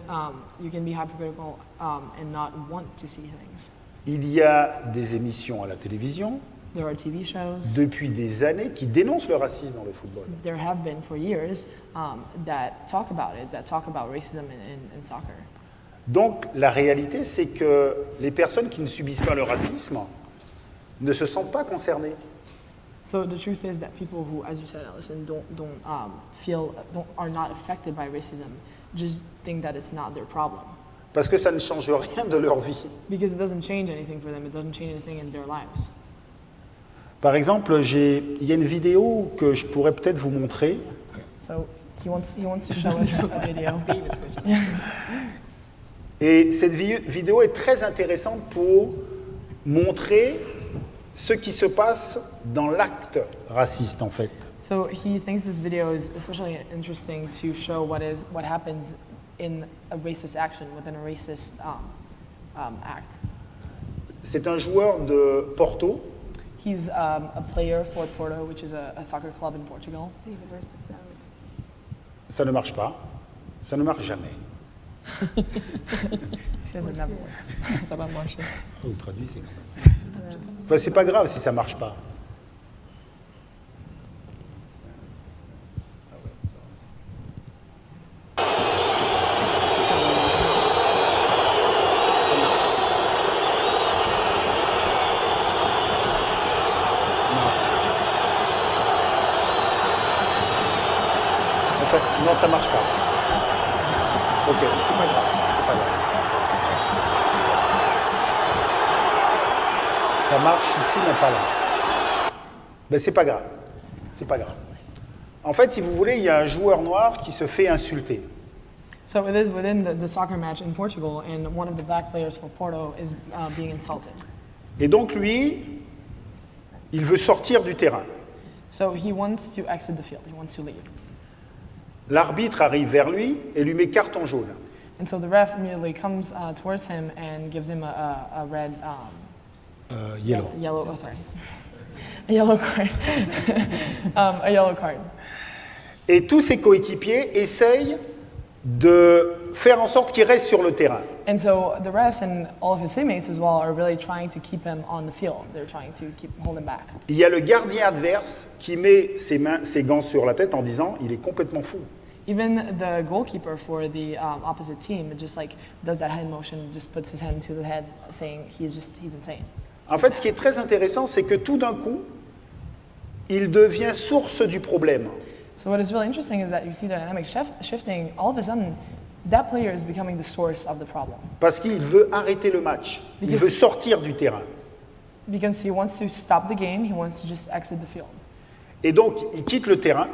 you can be hypocritical and not want to see things. Il y a des émissions à la télévision There are TV shows. depuis des années qui dénoncent le racisme dans le football. There have been for years that talk about it, that talk about racism in soccer. Donc la réalité, c'est que les personnes qui ne subissent pas le racisme ne se sentent pas concernées. So the truth is that people who, as you said, Allison, are not affected by racism, just think that it's not their problem. Parce que ça ne change rien de leur vie. Because it doesn't change anything for them, it doesn't change anything in their lives. Par exemple, il y a une vidéo que je pourrais peut-être vous montrer. So he wants to show us a video. Et cette vidéo est très intéressante pour montrer ce qui se passe dans l'acte raciste, en fait. So he thinks this video is especially interesting to show what happens in a racist action, within a racist act. C'est un joueur de Porto He's a player for Porto, which is a soccer club in Portugal. Ça ne marche pas. Ça ne marche jamais. He says it never works. Ça va marcher. Vous traduisez comme ça. Enfin, c'est pas grave si ça marche pas. Non, ça marche pas. Ok, c'est pas grave, c'est pas grave. Ça marche ici, mais pas là. Ben c'est pas grave, c'est pas grave. En fait, si vous voulez, il y a un joueur noir qui se fait insulter. So it is within the soccer match in Portugal, and one of the black players for Porto is being insulted. Et donc lui, il veut sortir du terrain. So he wants to exit the field. He wants to leave. L'arbitre arrive vers lui et lui met carton jaune. And so the ref immediately comes towards him and gives him a red, Yellow. yellow, oh sorry, a yellow card, a yellow card. Et tous ses coéquipiers essayent de faire en sorte qu'il reste sur le terrain. And so the refs and all of his teammates as well are really trying to keep him on the field. They're trying to hold him back. Il y a le gardien adverse qui met ses gants sur la tête en disant « il est complètement fou ». Even the goalkeeper for the opposite team just like does that hand motion, just puts his hand to the head, saying he's insane. En fait, ce qui est très intéressant, c'est que tout d'un coup, il devient source du problème. So what is really interesting is that you see the dynamic shifting. All of a sudden, that player is becoming the source of the problem Parce qu'il veut arrêter le match. Il Because- veut sortir du terrain. because he wants to stop the game. He wants to just exit the field. Et donc, il quitte le terrain.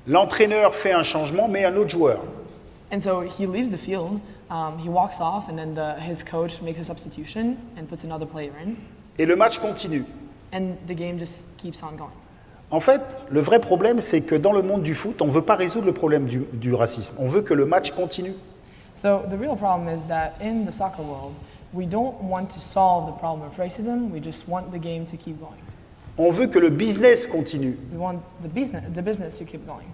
L'entraîneur fait un changement, met un autre joueur. And so he leaves the field. He walks off, and then his coach makes a substitution and puts another player in, Et le match continue. and the game just keeps on going. En fait, le vrai problème, c'est que dans le monde du foot, on ne veut pas résoudre le problème du racisme. On veut que le match continue. So the real problem is that in the soccer world, we don't want to solve the problem of racism. We just want the game to keep going. On veut que le business continue. We want the business to keep going.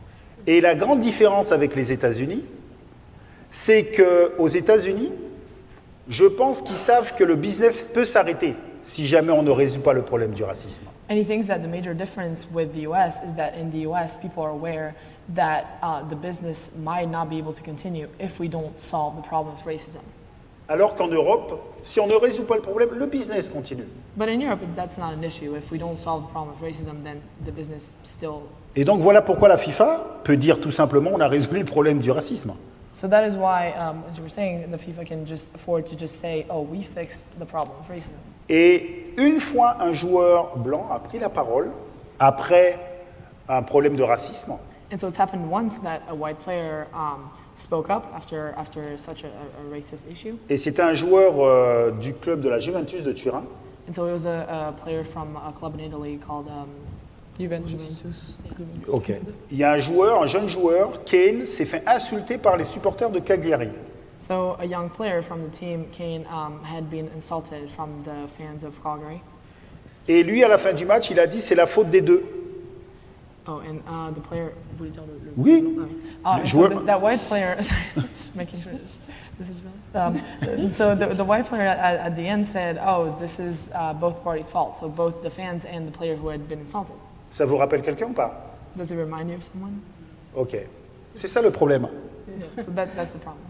Et la grande différence avec les États-Unis, c'est qu'aux États-Unis, je pense qu'ils savent que le business peut s'arrêter si jamais on ne résout pas le problème du racisme. And he thinks that the major difference with the U.S. is that in the U.S., people are aware that the business might not be able to continue if we don't solve the problem of racism. Alors qu'en Europe, si on ne résout pas le problème, le business continue. But in Europe, that's not an issue. If we don't solve the problem of racism, then the business still. Et donc voilà pourquoi la FIFA peut dire tout simplement on a résolu le problème du racisme. So that is why, as you were saying, the FIFA can just afford to just say, "Oh, we fixed the problem of racism." Et une fois un joueur blanc a pris la parole après un problème de racisme, And so it's happened once that a white player spoke up after such a racist issue. et c'était un joueur du club de la Juventus de Turin, And so it was a player from a club in Italy called Juventus. Ok. Il y a un jeune joueur, Kane, s'est fait insulter par les supporters de Cagliari. So a young player from the team, Kane, had been insulted from the fans of Calgary. Et lui, à la fin du match, il a dit c'est la faute des deux. Oh, and the player. Oui. And so Joueur. that white player. Just making sure this is real. And so the white player at the end said, "Oh, this is both parties' fault." So both the fans and the player who had been insulted. Ça vous rappelle quelqu'un ou pas? Does it remind you of someone? Ok. C'est ça le problème. Yeah. So that's the problem.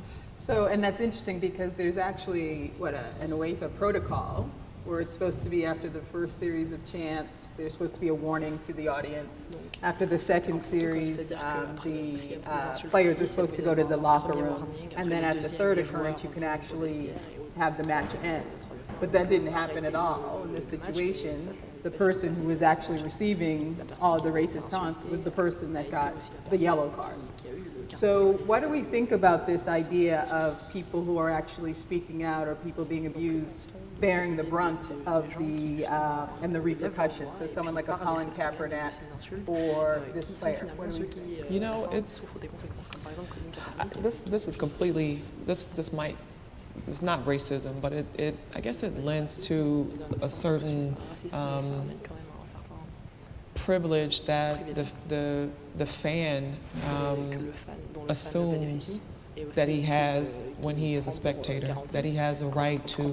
So, and that's interesting because there's actually, an UEFA protocol where it's supposed to be after the first series of chants, there's supposed to be a warning to the audience. After the second series, the players are supposed to go to the locker room. And then at the third occurrence, you can actually have the match end. But that didn't happen at all in this situation. The person who was actually receiving all the racist taunts was the person that got the yellow card. So what do we think about this idea of people who are actually speaking out or people being abused bearing the brunt of and the repercussions? So someone like a Colin Kaepernick or this player. What do we think? You know, it's this is completely this might. It's not racism, but I guess it lends to a certain privilege that the fan assumes that he has when he is a spectator, that he has a right to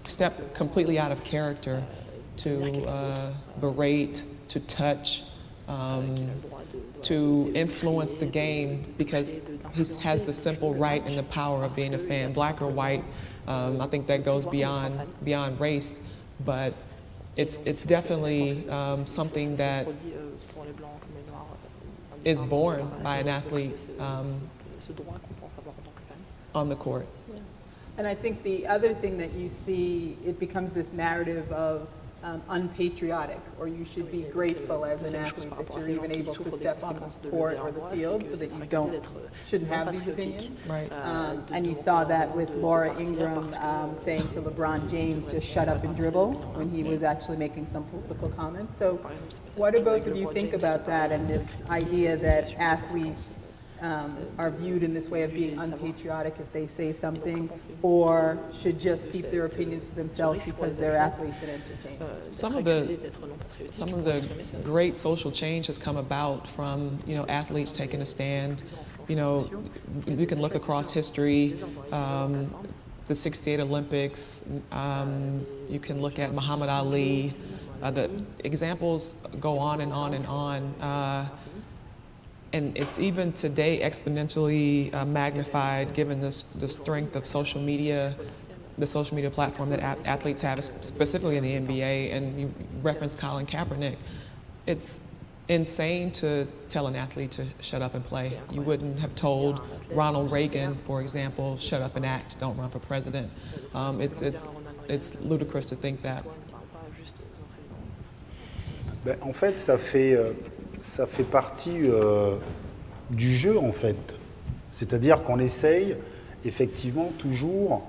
step completely out of character, to berate, to touch, to influence the game because he has the simple right and the power of being a fan, black or white. I think that goes beyond race, but it's definitely something that is born by an athlete on the court. And I think the other thing that you see, it becomes this narrative of unpatriotic, or you should be grateful as an athlete that you're even able to step on the court or the field so that you shouldn't have these opinions. Right. And you saw that with Laura Ingraham saying to LeBron James, just shut up and dribble, when he was actually making some political comments. So what do both of you think about that and this idea that athletes are viewed in this way of being unpatriotic if they say something, or should just keep their opinions to themselves because they're athletes and entertainers? Some of the great social change has come about from athletes taking a stand. You can look across history, the '68 Olympics. You can look at Muhammad Ali. The examples go on and on and on. And it's even today exponentially magnified given the strength of social media, the social media platform that athletes have, specifically in the NBA, and you referenced Colin Kaepernick. It's insane to tell an athlete to shut up and play. You wouldn't have told Ronald Reagan, for example, shut up and act, don't run for president. It's ludicrous to think that. En fait, ça fait partie du jeu, en fait. C'est-à-dire qu'on essaye, effectivement, toujours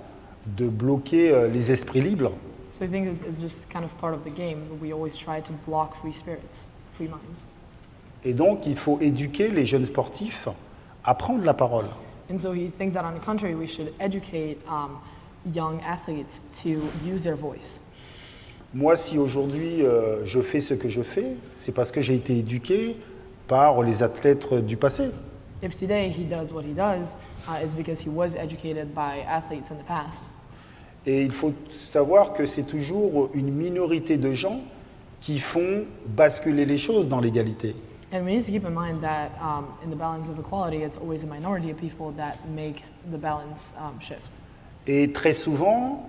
de bloquer les esprits libres. So I think it's just kind of part of the game. We always try to block free spirits, free minds. Et donc, il faut éduquer les jeunes sportifs à prendre la parole. And so he thinks that on the contrary, we should educate young athletes to use their voice. Moi, si aujourd'hui je fais ce que je fais, c'est parce que j'ai été éduqué par les athlètes du passé. If today he does what he does, it's because he was educated by athletes in the past. Et il faut savoir que c'est toujours une minorité de gens qui font basculer les choses dans l'égalité. And we need to keep in mind that in the balance of equality, it's always a minority of people that make the balance shift. Et très souvent,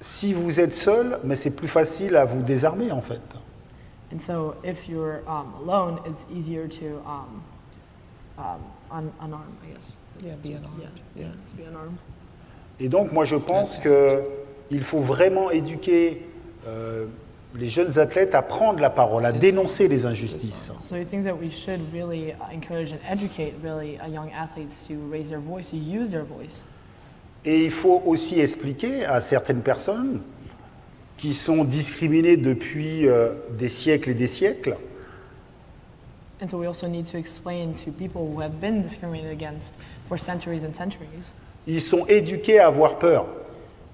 si vous êtes seul, mais c'est plus facile à vous désarmer en fait. And so if you're alone, it's easier to unarm, I guess. Yeah, be unarmed. Yeah. To be unarmed. Et donc moi je pense qu'il faut vraiment éduquer les jeunes athlètes à prendre la parole, à dénoncer les injustices. So he thinks that we should really encourage and educate really young athletes to raise their voice, to use their voice. Et il faut aussi expliquer à certaines personnes qui sont discriminées depuis des siècles et des siècles And so we also need to explain to people who have been discriminated against for centuries and centuries ils sont éduqués à avoir peur.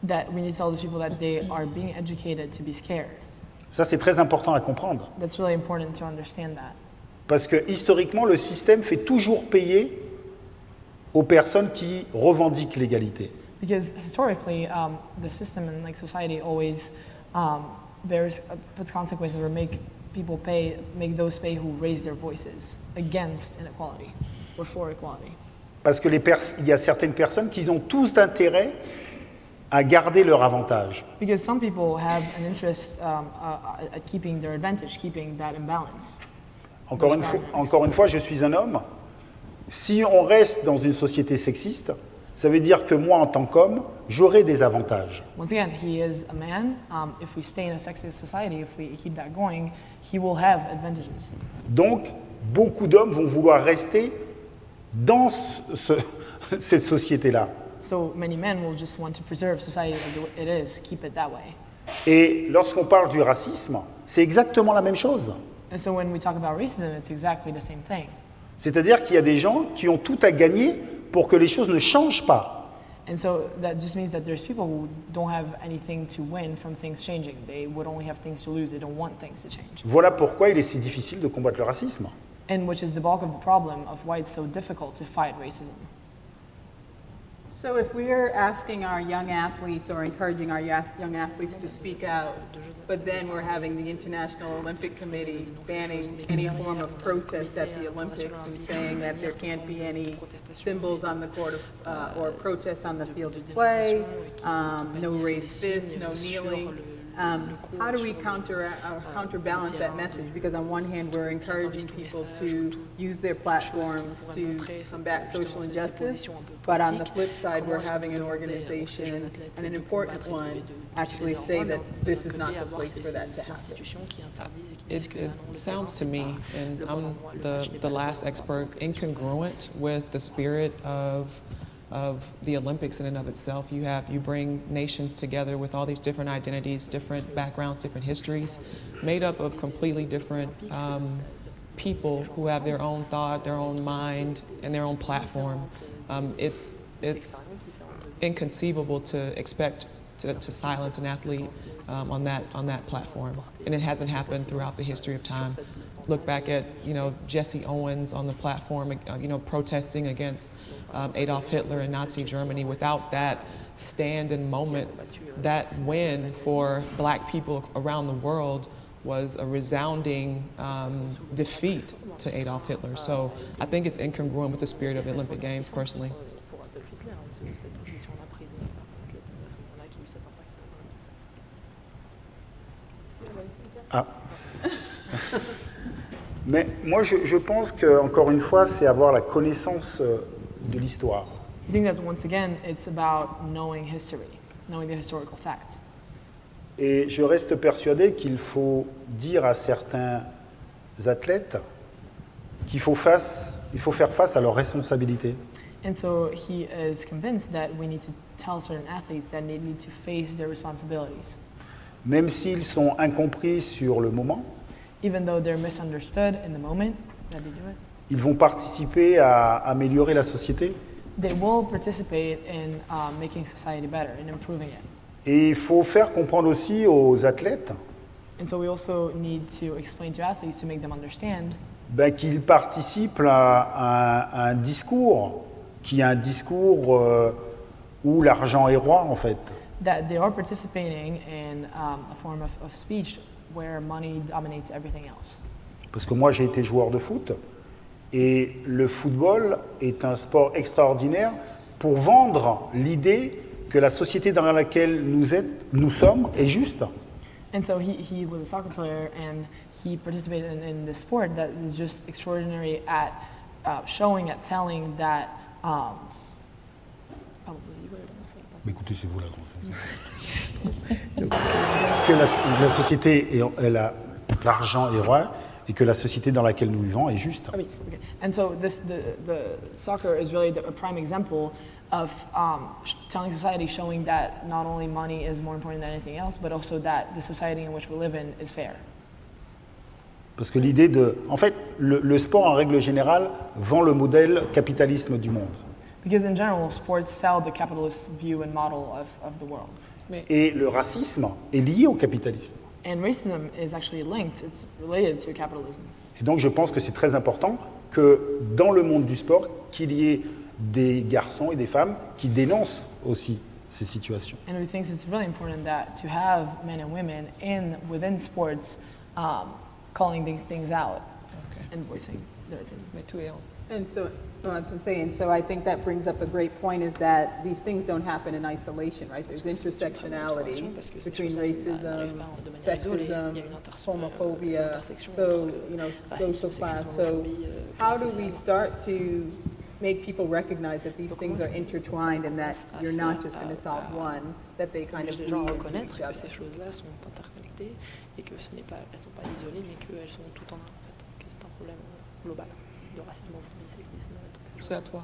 that we need to tell the people that they are being educated to be scared. Ça, c'est très important à comprendre. That's really important to understand that. Parce que historiquement, le système fait toujours payer aux personnes qui revendiquent l'égalité. Because historically, the system and like society always puts consequences or make those pay who raise their voices against inequality or for equality. Parce que il y a certaines personnes qui ont tous intérêt à garder leur avantage. Because some people have an interest at keeping their advantage, keeping that imbalance. Encore une fois, je suis un homme. Si on reste dans une société sexiste, ça veut dire que moi, en tant qu'homme, j'aurai des avantages. Once again, he is a man. If we stay in a sexist society, if we keep that going, he will have advantages. Donc, beaucoup d'hommes vont vouloir rester dans cette société-là. So many men will just want to preserve society as it is, keep it that way. Et lorsqu'on parle du racisme, c'est exactement la même chose. And so when we talk about racism, it's exactly the same thing. C'est-à-dire qu'il y a des gens qui ont tout à gagner pour que les choses ne changent pas. And so that just means that there's people who don't have anything to win from things changing. They would only have things to lose. They don't want things to change. Voilà pourquoi il est si difficile de combattre le racisme. And which is the bulk of the problem of why it's so difficult to fight racism. So if we're asking our young athletes or encouraging our young athletes to speak out, but then we're having the International Olympic Committee banning any form of protest at the Olympics and saying that there can't be any symbols on the court of, or protests on the field of play, no raised fists, no kneeling. How do we counterbalance that message? Because on one hand, we're encouraging people to use their platforms to combat social injustice, but on the flip side, we're having an organization, and an important one, actually say that this is not the place for that to happen. It sounds to me, and I'm the last expert, incongruent with the spirit of the Olympics in and of itself. You bring nations together with all these different identities, different backgrounds, different histories, made up of completely different people who have their own thought, their own mind, and their own platform. It's inconceivable to expect to silence an athlete on that platform, and it hasn't happened throughout the history of time. Look back at Jesse Owens on the platform, protesting against Adolf Hitler and Nazi Germany. Without that stand and moment, that win for Black people around the world was a resounding defeat to Adolf Hitler. So I think it's incongruent with the spirit of the Olympic Games, personally. Ah. Mais moi, je pense que, encore une fois, c'est avoir la connaissance de l'histoire. I think that once again, it's about knowing history, knowing the historical facts. Et je reste persuadé qu'il faut dire à certains athlètes qu'il faut faire face à leurs responsabilités. And so he is convinced that we need to tell certain athletes that they need to face their responsibilities. Même s'ils sont incompris sur le moment, Even though they're misunderstood in the moment that they do it, ils vont participer à améliorer la société. they will participate in making society better, in improving it. Et il faut faire comprendre aussi aux athlètes And so we also need to explain to athletes to make them understand qu'ils participent à un discours qui est un discours où l'argent est roi, en fait. that they are participating in a form of speech where money dominates everything else. Parce que moi, j'ai été joueur de foot, et le football est un sport extraordinaire pour vendre l'idée que la société dans laquelle nous sommes est juste. And so he was a soccer player and he participated in this sport that is just extraordinary at showing, at telling that. Mais écoutez, c'est vous la que la société, l'argent est roi, et que la société dans laquelle nous vivons est juste. Okay. And so the soccer is really a prime example of telling society, showing that not only money is more important than anything else, but also that the society in which we live in is fair. Parce que l'idée en fait, le sport en règle générale vend le modèle capitalisme du monde. Because in general, sports sell the capitalist view and model of the world. Et le racisme est lié au capitalisme. And racism is actually linked, it's related to capitalism. Et donc je pense que c'est très important que dans le monde du sport, qu'il y ait des garçons et des femmes qui dénoncent aussi ces situations. And we think it's really important that to have men and women within sports calling these things out and voicing their opinions. And so, well, that's what I'm saying. So I think that brings up a great point, is that these things don't happen in isolation, right? There's intersectionality between racism, sexism, homophobia, so, social class. So how do we start to make people recognize that these things are intertwined and that you're not just going to solve one, that they kind of bleed into each other? Ces choses-là sont interconnectées et que elles sont pas isolées, mais qu'elles sont toutes en un, en fait, que c'est un problème global de racisme, de sexisme, toutes ces choses. C'est à toi.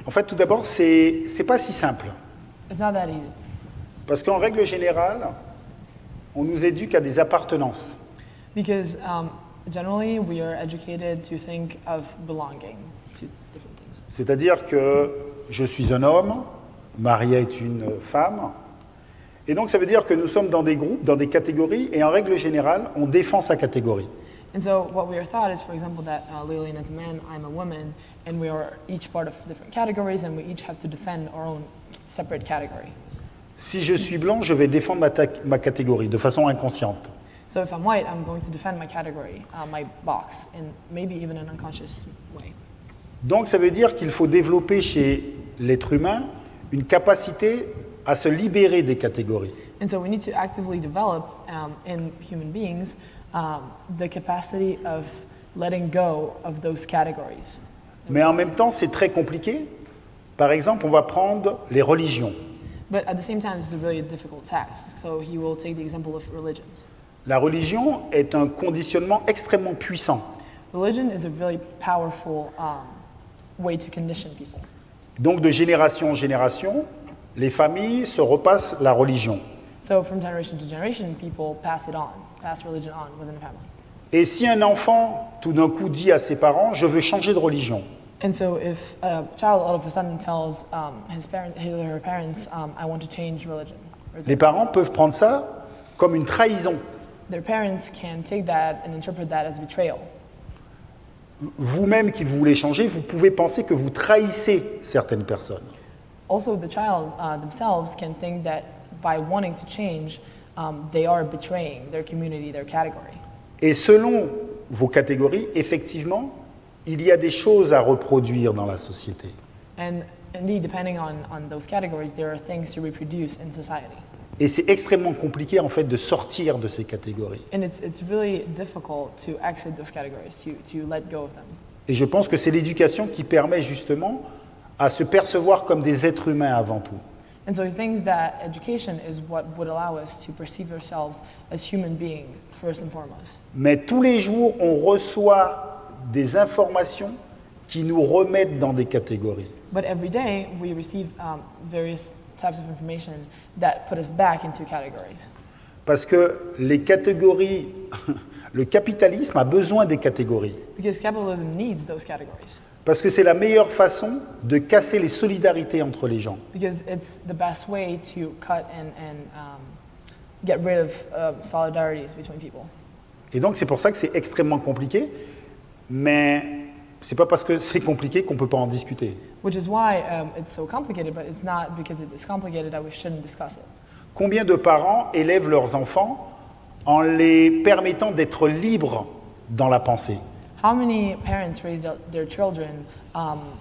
En fait, tout d'abord, c'est pas si simple. It's not that easy. Parce qu'en règle générale, on nous éduque à des appartenances. Because generally we are educated to think of belonging to different things. C'est-à-dire que je suis un homme, Maria est une femme. Et donc ça veut dire que nous sommes dans des groupes, dans des catégories, et en règle générale, on défend sa catégorie. And so what we are taught is, for example, that Lillian is a man, I'm a woman, and we are each part of different categories, and we each have to defend our own separate category. Si je suis blanc, je vais défendre ma catégorie de façon inconsciente. So if I'm white, I'm going to defend my category, my box, in maybe even an unconscious way. Donc ça veut dire qu'il faut développer chez l'être humain une capacité à se libérer des catégories. And so we need to actively develop in human beings the capacity of letting go of those categories. Mais en même temps, c'est très compliqué. Par exemple, on va prendre les religions. But at the same time, this is a really difficult task. So he will take the example of religions. La religion est un conditionnement extrêmement puissant. Religion is a really powerful way to condition people. Donc de génération en génération, les familles se repassent la religion. So from generation to generation, people pass it on, pass religion on within the family. Et si un enfant, tout d'un coup, dit à ses parents « je veux changer de religion », And so if a child all of a sudden tells his or her parents, I want to change religion, les parents peuvent prendre ça comme une trahison. their parents can take that and interpret that as betrayal. Vous-même qui voulez changer, vous pouvez penser que vous trahissez certaines personnes. Also, the child themselves can think that by wanting to change, they are betraying their community, their category. Et selon vos catégories, effectivement, il y a des choses à reproduire dans la société. And indeed, depending on those categories, there are things to reproduce in society. Et c'est extrêmement compliqué en fait de sortir de ces catégories. And it's really difficult to exit those categories, to let go of them. Et je pense que c'est l'éducation qui permet justement à se percevoir comme des êtres humains avant tout. And so he thinks that education is what would allow us to perceive ourselves as human beings, first and foremost. Mais tous les jours, on reçoit des informations qui nous remettent dans des catégories. But every day, we receive various types of information that put us back into categories. Parce que les catégories, le capitalisme a besoin des catégories. Because capitalism needs those categories. Parce que c'est la meilleure façon de casser les solidarités entre les gens. Because it's the best way to cut and get rid of solidarities between people. Et donc c'est pour ça que c'est extrêmement compliqué, mais c'est pas parce que c'est compliqué qu'on peut pas en discuter. Which is why it's so complicated, but it's not because it is complicated that we shouldn't discuss it. Combien de parents élèvent leurs enfants en les permettant d'être libres dans la pensée? How many parents raise their children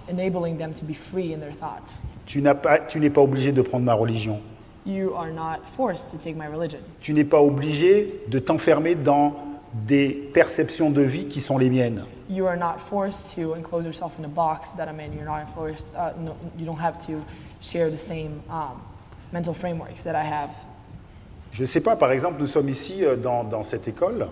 enabling them to be free in their thoughts? Tu n'es pas obligé de prendre ma religion. You are not forced to take my religion. Tu n'es pas obligé de t'enfermer dans des perceptions de vie qui sont les miennes. You are not forced to enclose yourself in a box that I'm in. You're not forced. No, you don't have to share the same mental frameworks that I have. Je ne sais pas, par exemple, nous sommes ici dans cette école.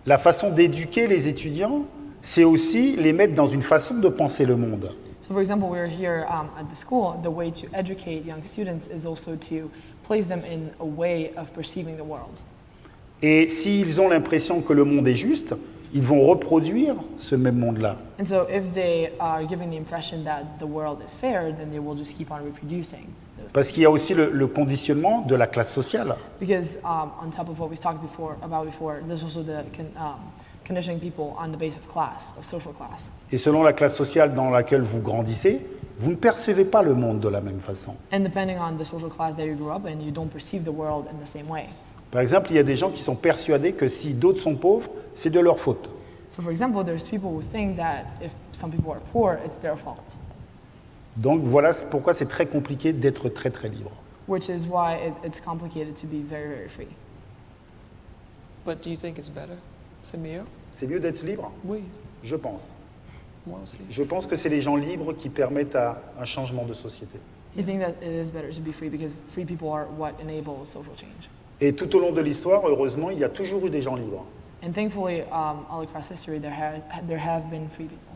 La façon d'éduquer les étudiants, c'est aussi les mettre dans une façon de penser le monde. So, for example, we're here at the school. The way to educate young students is also to place them in a way of perceiving the world. Et s'ils ont l'impression que le monde est juste, ils vont reproduire ce même monde-là. And so, if they are giving the impression that the world is fair, then they will just keep on reproducing those Parce qu'il y a aussi le conditionnement de la classe sociale. Because on top of what we talked about before, there's also the conditioning people on the base of class, of social class. Et selon la classe sociale dans laquelle vous grandissez, vous ne percevez pas le monde de la même façon. And depending on the social class that you grew up in, you don't perceive the world in the same way. Par exemple, il y a des gens qui sont persuadés que si d'autres sont pauvres, c'est de leur faute. So for example, there's people who think that if some people are poor, it's their fault. Donc voilà pourquoi c'est très compliqué d'être très très libre. Which is why it's complicated to be very, very free. But do you think it's better? C'est mieux? C'est mieux d'être libre? Oui, Je pense. moi aussi. Je pense que c'est les gens libres qui permettent à un changement de société. You think that it is better to be free because free people are what enables social change. Et tout au long de l'histoire, heureusement, il y a toujours eu des gens libres. And thankfully, all across history, there have been free people.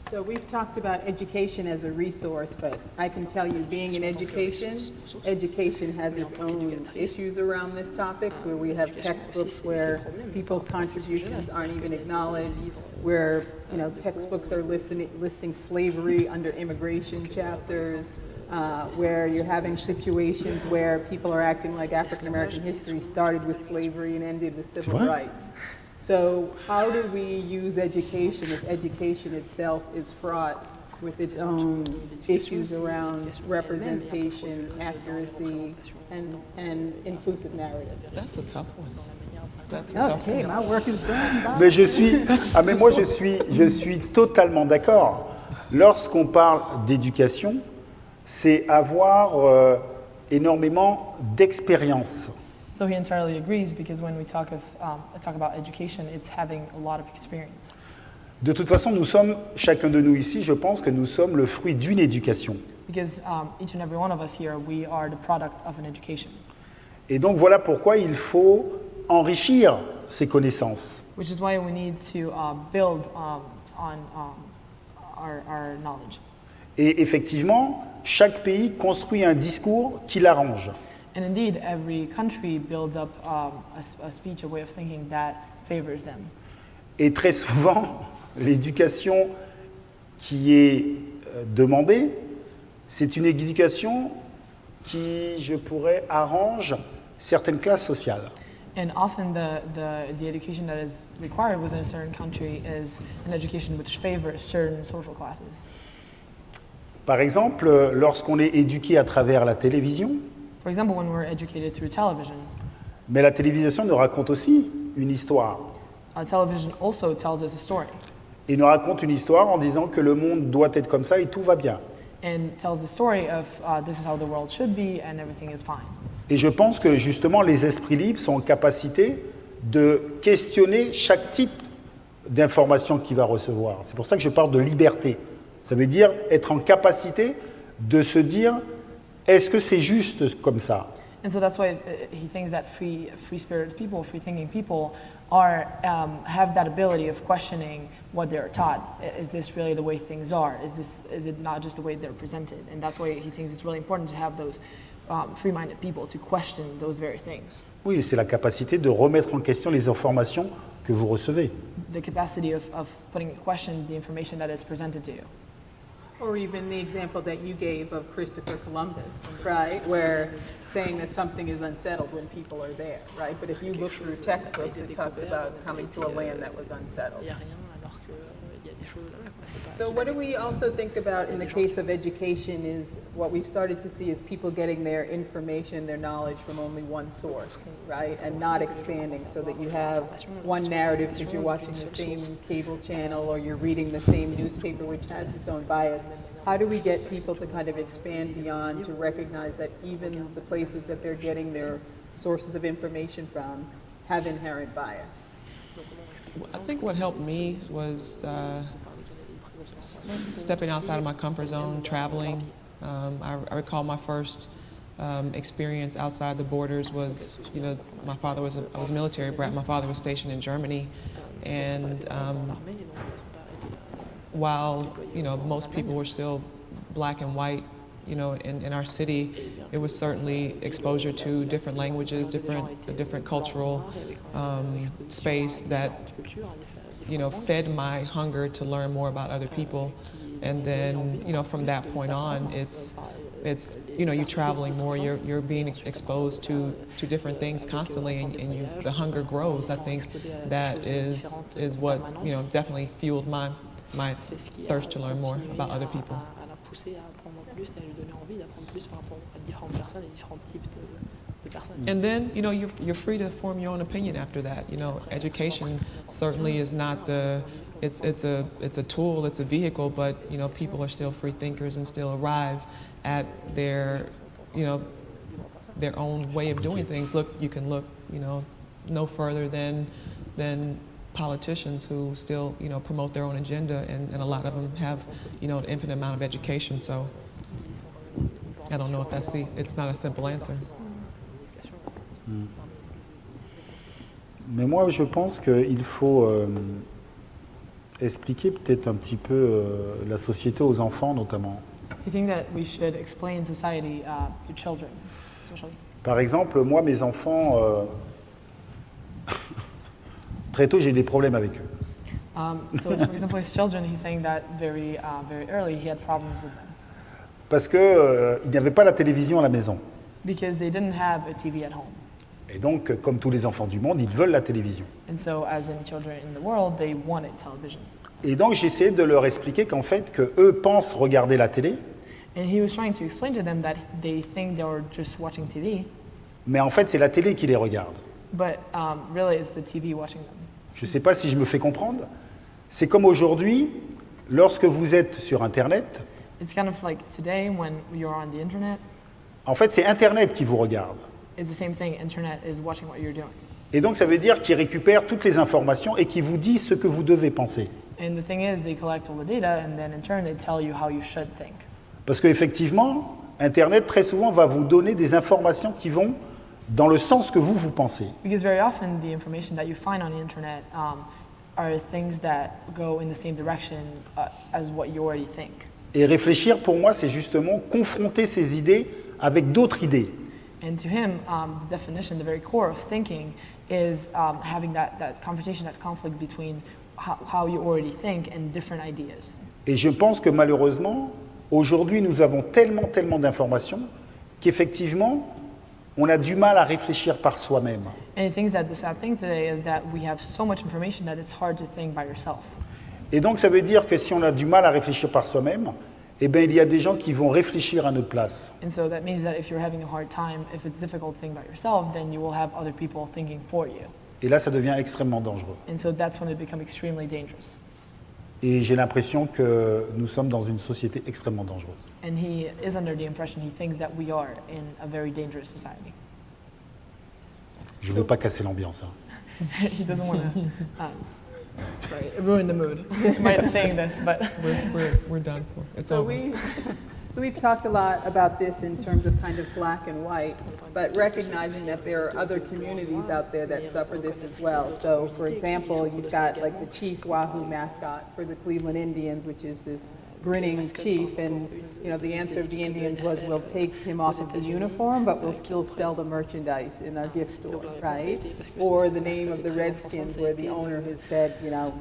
So we've talked about education as a resource, but I can tell you, being in education, education has its own issues around this topic, where we have textbooks where people's contributions aren't even acknowledged, where textbooks are listing slavery under immigration chapters, where you're having situations where people are acting like African American history started with slavery and ended with civil rights. So how do we use education if education itself is fraught with its own issues around representation, accuracy, and inclusive narratives? That's a tough one. That's a tough Okay, one. my work is done. Bye. Mais moi je suis totalement d'accord. Lorsqu'on parle d'éducation, c'est avoir énormément d'expérience. So he entirely agrees because when we talk about education, it's having a lot of experience. De toute façon, nous sommes, chacun de nous ici, je pense que nous sommes le fruit d'une éducation. Because each and every one of us here, we are the product of an education. Et donc voilà pourquoi il faut enrichir ces connaissances. Which is why we need to build on our knowledge. Et effectivement, chaque pays construit un discours qui l'arrange. And indeed, every country builds up a speech, a way of thinking that favors them. Et très souvent, l'éducation qui est demandée, c'est une éducation qui, je pourrais, arrange certaines classes sociales. And often the education that is required within a certain country is an education which favors certain social classes. Par exemple, lorsqu'on est éduqué à travers la télévision, For example, when we're educated through television, mais la télévision nous raconte aussi une histoire. Television also tells us a story Et nous raconte une histoire en disant que le monde doit être comme ça et tout va bien. and tells the story of this is how the world should be and everything is fine. Et je pense que justement les esprits libres sont en capacité de questionner chaque type d'information qu'il va recevoir. C'est pour ça que je parle de liberté. Ça veut dire être en capacité de se dire est-ce que c'est juste comme ça? And so that's why he thinks that free-spirited people, free-thinking people have that ability of questioning what they're taught. Is this really the way things are? Is it not just the way they're presented? And that's why he thinks it's really important to have those free-minded people to question those very things. Oui, c'est la capacité de remettre en question les informations que vous recevez. The capacity of putting in question the information that is presented to you. Or even the example that you gave of Christopher Columbus, right? Where saying that something is unsettled when people are there, right? But if you look through textbooks, it talks about coming to a land that was unsettled. Il n'y a rien alors qu'il y a des choses là. Quoi. C'est pas- So what do we also think about in the case of education is what we've started to see is people getting their information, their knowledge from only one source, right? And not expanding so that you have one narrative because you're watching the same cable channel or you're reading the same newspaper which has its own bias. How do we get people to kind of expand beyond to recognize that even the places that they're getting their sources of information from have inherent bias? I think what helped me was stepping outside of my comfort zone, traveling. I recall my first experience outside the borders was, my father was I was a military brat. My father was stationed in Germany, and while most people were still black and white, in our city, it was certainly exposure to different languages, different cultural space that fed my hunger to learn more about other people. And then from that point on, it's you're traveling more, you're being exposed to different things constantly, and the hunger grows. I think that is what definitely fueled my thirst to learn more about other people. À la pousser à apprendre plus et à lui donner envie d'apprendre plus par rapport à différentes personnes et différents types de personnes. And then, you're free to form your own opinion after that. Education certainly is not it's a tool, it's a vehicle, but people are still free thinkers and still arrive at their own way of doing things. You can look no further than politicians who still promote their own agenda, and a lot of them have an infinite amount of education. So I don't know if it's not a simple answer. Mais moi, je pense qu'il faut expliquer peut-être un petit peu la société aux enfants notamment. You think that we should explain society to children, especially? Par exemple, moi, mes enfants, très tôt, j'ai eu des problèmes avec eux. So, for example, his children, he's saying that very early he had problems with them Parce qu'il n'y avait pas la télévision à la maison. because they didn't have a TV at home. Et donc, comme tous les enfants du monde, ils veulent la télévision. And so, as in children in the world, they wanted television. Et donc, j'essayais de leur expliquer qu'en fait, qu'eux pensent regarder la télé, And he was trying to explain to them that they think they're just watching TV, mais en fait, c'est la télé qui les regarde. but really it's the TV watching them. Je ne sais pas si je me fais comprendre. C'est comme aujourd'hui, lorsque vous êtes sur Internet, It's kind of like today when you're on the internet, en fait, c'est Internet qui vous regarde. it's the same thing. Internet is watching what you're doing. Et donc, ça veut dire qu'il récupère toutes les informations et qu'il vous dit ce que vous devez penser. And the thing is, they collect all the data, and then in turn, they tell you how you should think. Parce qu'effectivement, Internet, très souvent, va vous donner des informations qui vont dans le sens que vous pensez. Because very often, the information that you find on the internet are things that go in the same direction as what you already think. Et réfléchir, pour moi, c'est justement confronter ces idées avec d'autres idées. And to him, the definition, the very core of thinking, is having that confrontation, that conflict between how you already think and different ideas. Et je pense que malheureusement, aujourd'hui, nous avons tellement d'informations qu'effectivement, on a du mal à réfléchir par soi-même. And he thinks that the sad thing today is that we have so much information that it's hard to think by yourself. Et donc, ça veut dire que si on a du mal à réfléchir par soi-même, eh bien, il y a des gens qui vont réfléchir à notre place. And so that means that if you're having a hard time, if it's difficult to think by yourself, then you will have other people thinking for you. Et là, ça devient extrêmement dangereux. And so that's when it becomes extremely dangerous. Et j'ai l'impression que nous sommes dans une société extrêmement dangereuse. And he is under the impression, he thinks that we are in a very dangerous society. Je ne veux pas casser l'ambiance. Hein. He doesn't want to, sorry, ruin the mood by saying this, but We're done for. It's So over. we've talked a lot about this in terms of kind of black and white, but recognizing that there are other communities out there that suffer this as well. So, for example, you've got like the Chief Wahoo mascot for the Cleveland Indians, which is this grinning chief, and you know the answer of the Indians was, we'll take him off of the uniform, but we'll still sell the merchandise in our gift store, right? Or the name of the Redskins, where the owner has said, you know,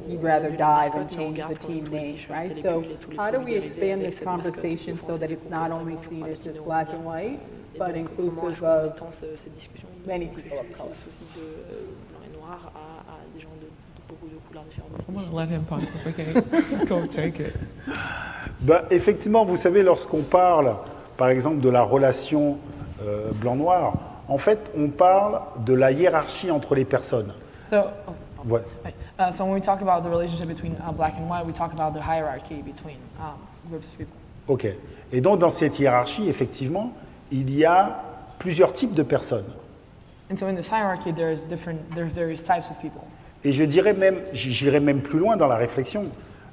he'd rather die than change the team name, right? So how do we expand this conversation so that it's not only seen as just black and white, but inclusive of many people of color? I'm going to let him pontificate. Go take it. Ben, effectivement, vous savez, lorsqu'on parle, par exemple, de la relation blanc-noir, en fait, on parle de la hiérarchie entre les personnes. so, Ouais. right. So when we talk about the relationship between black and white, we talk about the hierarchy between groups of people. OK. Et donc, dans cette hiérarchie, effectivement, il y a plusieurs types de personnes. And so in this hierarchy, there's various types of people. Et je dirais même, j'irais même plus loin dans la réflexion.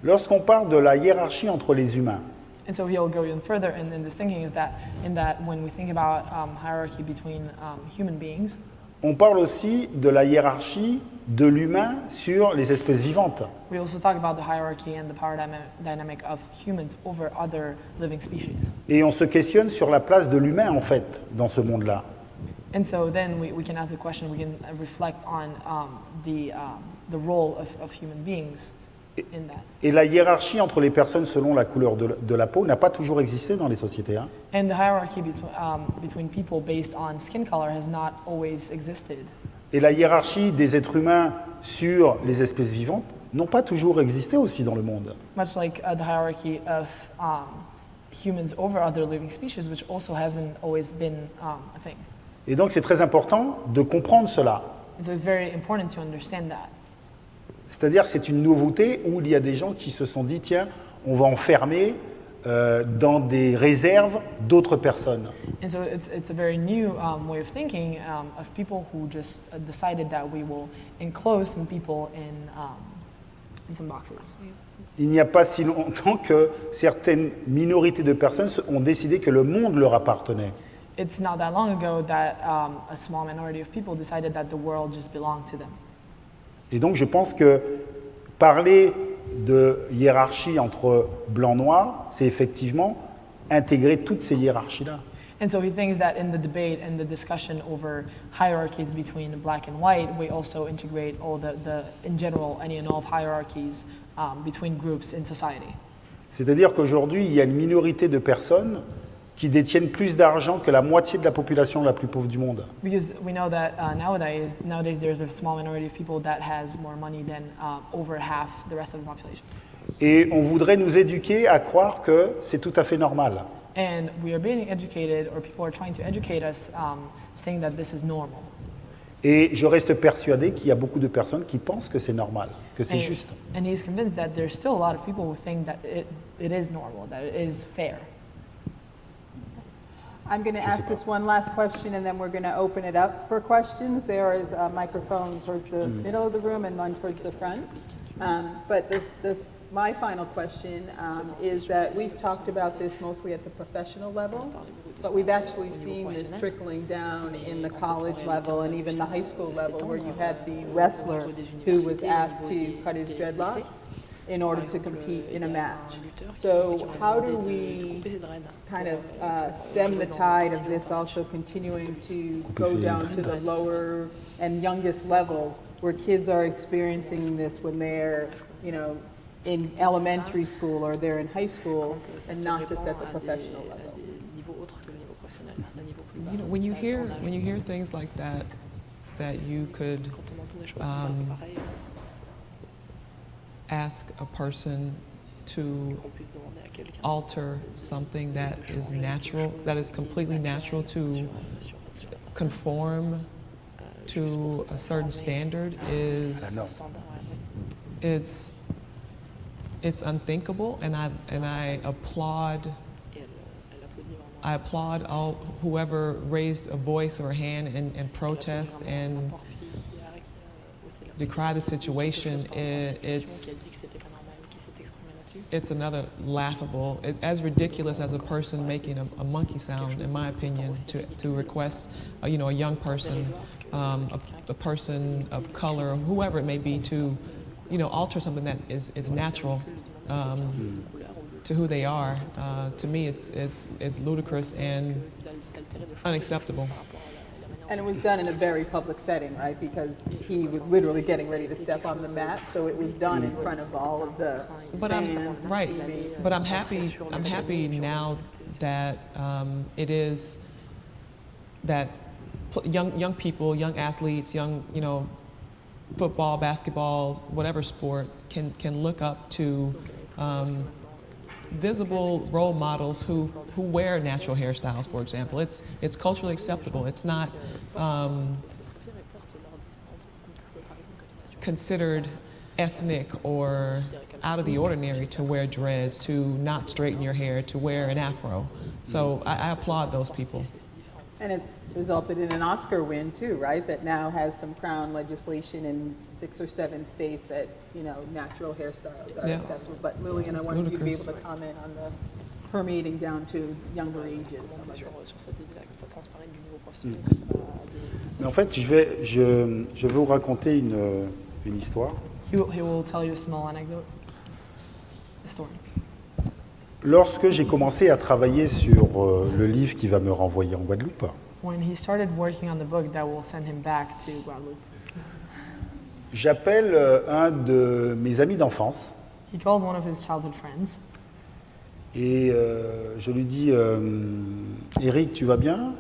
Lorsqu'on parle de la hiérarchie entre les humains, And so he'll go even further in this thinking is that when we think about hierarchy between human beings, on parle aussi de la hiérarchie de l'humain sur les espèces vivantes. we also talk about the hierarchy and the power dynamic of humans over other living species. Et on se questionne sur la place de l'humain, en fait, dans ce monde-là. And so then we can ask the question, we can reflect on the role of human beings in that. Et la hiérarchie entre les personnes selon la couleur de la peau n'a pas toujours existé dans les sociétés. Hein. And the hierarchy between people based on skin color has not always existed. Et la hiérarchie des êtres humains sur les espèces vivantes n'ont pas toujours existé aussi dans le monde. Much like the hierarchy of humans over other living species, which also hasn't always been a thing. Et donc c'est très important de comprendre cela. And so it's very important to understand that. C'est-à-dire que c'est une nouveauté où il y a des gens qui se sont dit, tiens, on va enfermer dans des réserves d'autres personnes. And so it's a very new way of thinking of people who just decided that we will enclose some people in some boxes. Il n'y a pas si longtemps que certaines minorités de personnes ont décidé que le monde leur appartenait. It's not that long ago that a small minority of people decided that the world just belonged to them. Et donc je pense que parler de hiérarchie entre blanc-noir, c'est effectivement intégrer toutes ces hiérarchies-là. And so he thinks that in the debate and the discussion over hierarchies between black and white, we also integrate all in general, any and all of hierarchies between groups in society. C'est-à-dire qu'aujourd'hui, il y a une minorité de personnes qui détiennent plus d'argent que la moitié de la population la plus pauvre du monde. Because we know that nowadays there's a small minority of people that has more money than over half the rest of the population. Et on voudrait nous éduquer à croire que c'est tout à fait normal. And we are being educated, or people are trying to educate us, saying that this is normal. Et je reste persuadé qu'il y a beaucoup de personnes qui pensent que c'est normal, que c'est juste. And he's convinced that there's still a lot of people who think that it is normal, that it is fair. I'm going to ask this one last question, and then we're going to open it up for questions. There is a microphone towards the middle of the room and one towards the front. But my final question is that we've talked about this mostly at the professional level, but we've actually seen this trickling down in the college level and even the high school level, where you had the wrestler who was asked to cut his dreadlocks in order to compete in a match. So how do we kind of stem the tide of this also continuing to go down to the lower and youngest levels, where kids are experiencing this when they're, in elementary school or they're in high school, and not just at the professional level? When you hear things like that, that you could ask a person to alter something that is natural, that is completely natural, to conform to a certain standard it's unthinkable, and I applaud all whoever raised a voice or a hand and protest and decry the situation. It's another laughable, as ridiculous as a person making a monkey sound, in my opinion, to request a young person, a person of color, whoever it may be, to alter something that is natural to who they are. To me, it's ludicrous and unacceptable. And it was done in a very public setting, right? Because he was literally getting ready to step on the mat, so it was done in front of all of the fans. Right. TV. But I'm happy now that it is that young people, young athletes, young football, basketball, whatever sport can look up to visible role models who wear natural hairstyles, for example. It's culturally acceptable. It's not considered ethnic or out of the ordinary to wear dreads, to not straighten your hair, to wear an afro. So I applaud those people. And it's resulted in an Oscar win too, right? That now has some crown legislation in 6 or 7 states that, natural hairstyles are acceptable. But Lillian, I wanted you to be able to comment on the permeating down to younger ages. Mais en fait, je vais vous raconter une histoire. He will tell you a small anecdote, a story. Lorsque j'ai commencé à travailler sur le livre qui va me renvoyer en Guadeloupe, When he started working on the book that will send him back to Guadeloupe, j'appelle un de mes amis d'enfance he called one of his childhood friends et je lui dis Eric, tu vas bien?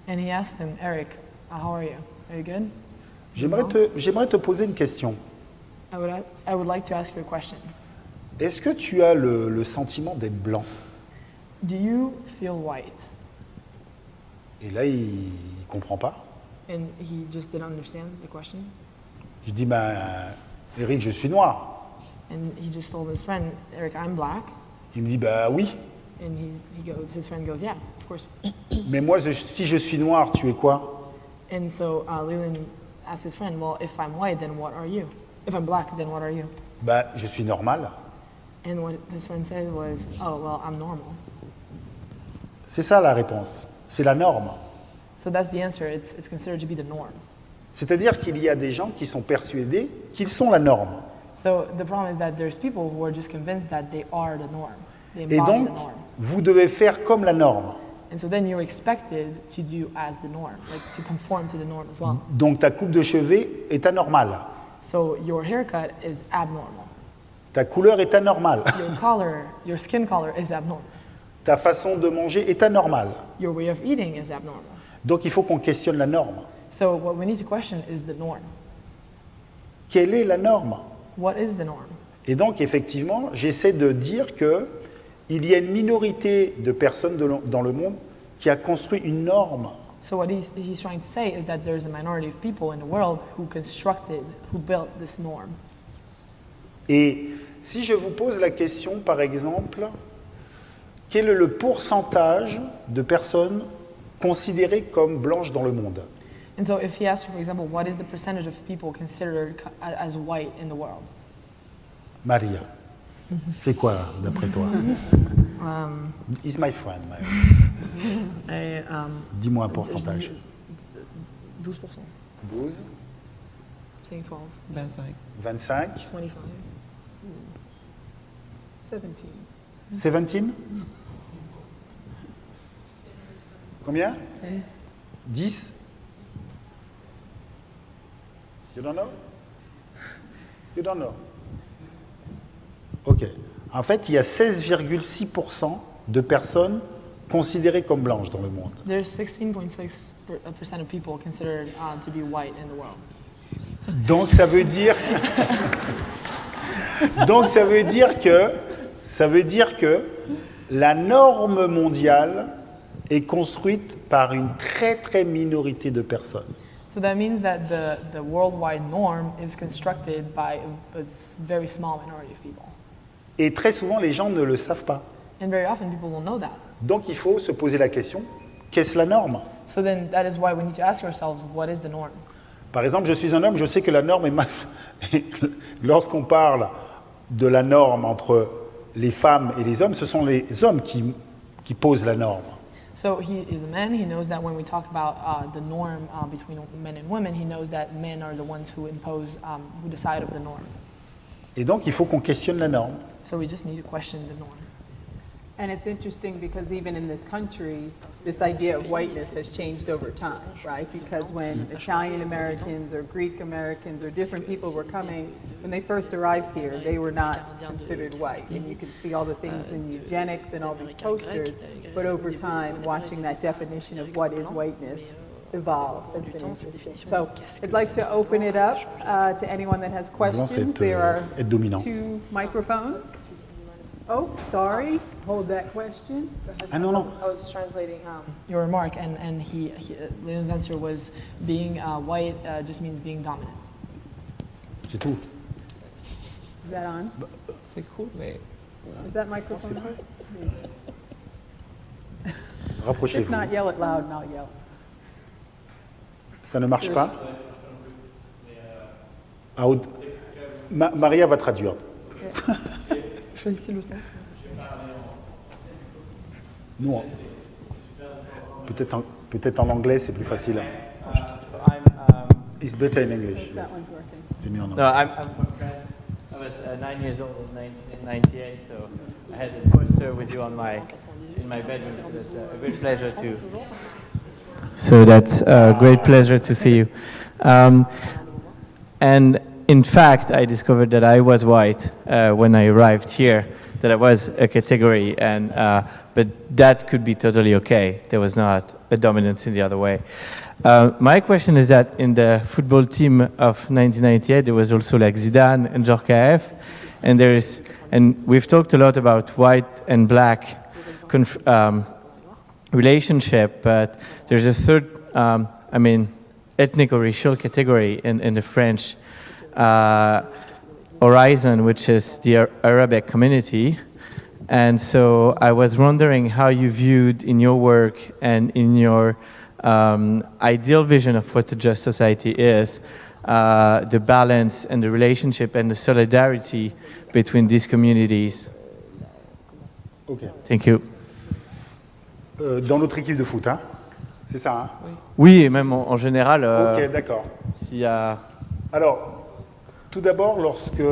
and he asked him, Eric, how are you? Are you good? J'aimerais te poser une question. I would like to ask you a question. Est-ce que tu as le sentiment d'être blanc? Do you feel white? Et là, il comprend pas. And he just didn't understand the question. Je dis, Eric, je suis noir. And he just told his friend, Eric, I'm black. Il me dit, oui. And his friend goes, yeah, of course. Mais moi, si je suis noir, tu es quoi? And so Leland asked his friend, well, if I'm white, then what are you? If I'm black, then what are you? Je suis normal. And what his friend said was, oh, well, I'm normal. C'est ça la réponse. C'est la norme. So that's the answer. It's considered to be the norm. C'est-à-dire qu'il y a des gens qui sont persuadés qu'ils sont la norme. So the problem is that there's people who are just convinced that they are the norm. They Et embody donc, the norm. vous devez faire comme la norme. And so then you're expected to do as the norm, like to conform to the norm as well. Donc ta coupe de cheveux est anormale. So your haircut is abnormal. Ta couleur est anormale. Your color, your skin color is abnormal. Ta façon de manger est anormale. Your way of eating is abnormal. Donc il faut qu'on questionne la norme. So what we need to question is the norm. Quelle est la norme? What is the norm? Et donc effectivement, j'essaie de dire que il y a une minorité de personnes dans le monde qui a construit une norme. So what he's trying to say is that there's a minority of people in the world who built this norm. Et si je vous pose la question, par exemple, quel est le pourcentage de personnes considérées comme blanches dans le monde? And so if he asks you, for example, what is the percentage of people considered as white in the world? Maria, c'est quoi d'après toi? He's my friend. Dis-moi un pourcentage. 12%. 12, Saying 12. 25. 25, 25. 17. 17? Combien? 10. 10? You don't know? You don't know? Ok. En fait, il y a 16,6% de personnes considérées comme blanches dans le monde. There's 16.6% of people considered to be white in the world. Donc ça veut dire, ça veut dire que la norme mondiale est construite par une très très minorité de personnes. So that means that the worldwide norm is constructed by a very small minority of people. Et très souvent, les gens ne le savent pas. And very often people don't know that. Donc il faut se poser la question, qu'est-ce la norme? So then that is why we need to ask ourselves, what is the norm? Par exemple, je suis un homme, je sais que la norme est Lorsqu'on parle de la norme entre les femmes et les hommes, ce sont les hommes qui posent la norme. So he is a man, he knows that when we talk about the norm between men and women, he knows that men are the ones who who decide of the norm. Et donc, il faut qu'on questionne la norme. So we just need to question the norm. And it's interesting because even in this country, this idea of whiteness has changed over time, right? Because when Italian Americans or Greek Americans or different people were coming, when they first arrived here, they were not considered white. And you can see all the things in eugenics and all these posters, but over time, watching that definition of what is whiteness evolve has been interesting. So I'd like to open it up to anyone that has questions. There are être dominant. 2 microphones. Oh, sorry. Hold that question. Ah non, non. I was translating your remark, and Leon's answer was being white just means being dominant. C'est tout. Is that on? C'est cool, mais Is that microphone on? If Rapprochez-vous. not, yell it loud and I'll yell. Ça ne marche pas? Maria va traduire. Choisissez le sens. Nous, peut-être en anglais, c'est plus facile. It's better in English. That one's working. C'est mieux en No, anglais. I'm from France. I was 9 years old in 1998, so I had a poster with you in my bedroom. So that's a great pleasure to. So that's a great pleasure to see you. And in fact, I discovered that I was white when I arrived here. That I was a category, and but that could be totally okay. There was not a dominance in the other way. My question is that in the football team of 1998, there was also like Zidane and Djorkaeff, and we've talked a lot about white and black relationship, but there's a third, ethnic or racial category in the French horizon, which is the Arabic community. And so I was wondering how you viewed in your work and in your ideal vision of what a just society is, the balance and the relationship and the solidarity between these communities. Ok. Thank you. Dans notre équipe de foot, hein? C'est ça, hein? Oui, et même en général, Ok, d'accord. s'il y a... Alors, Tout d'abord, lorsque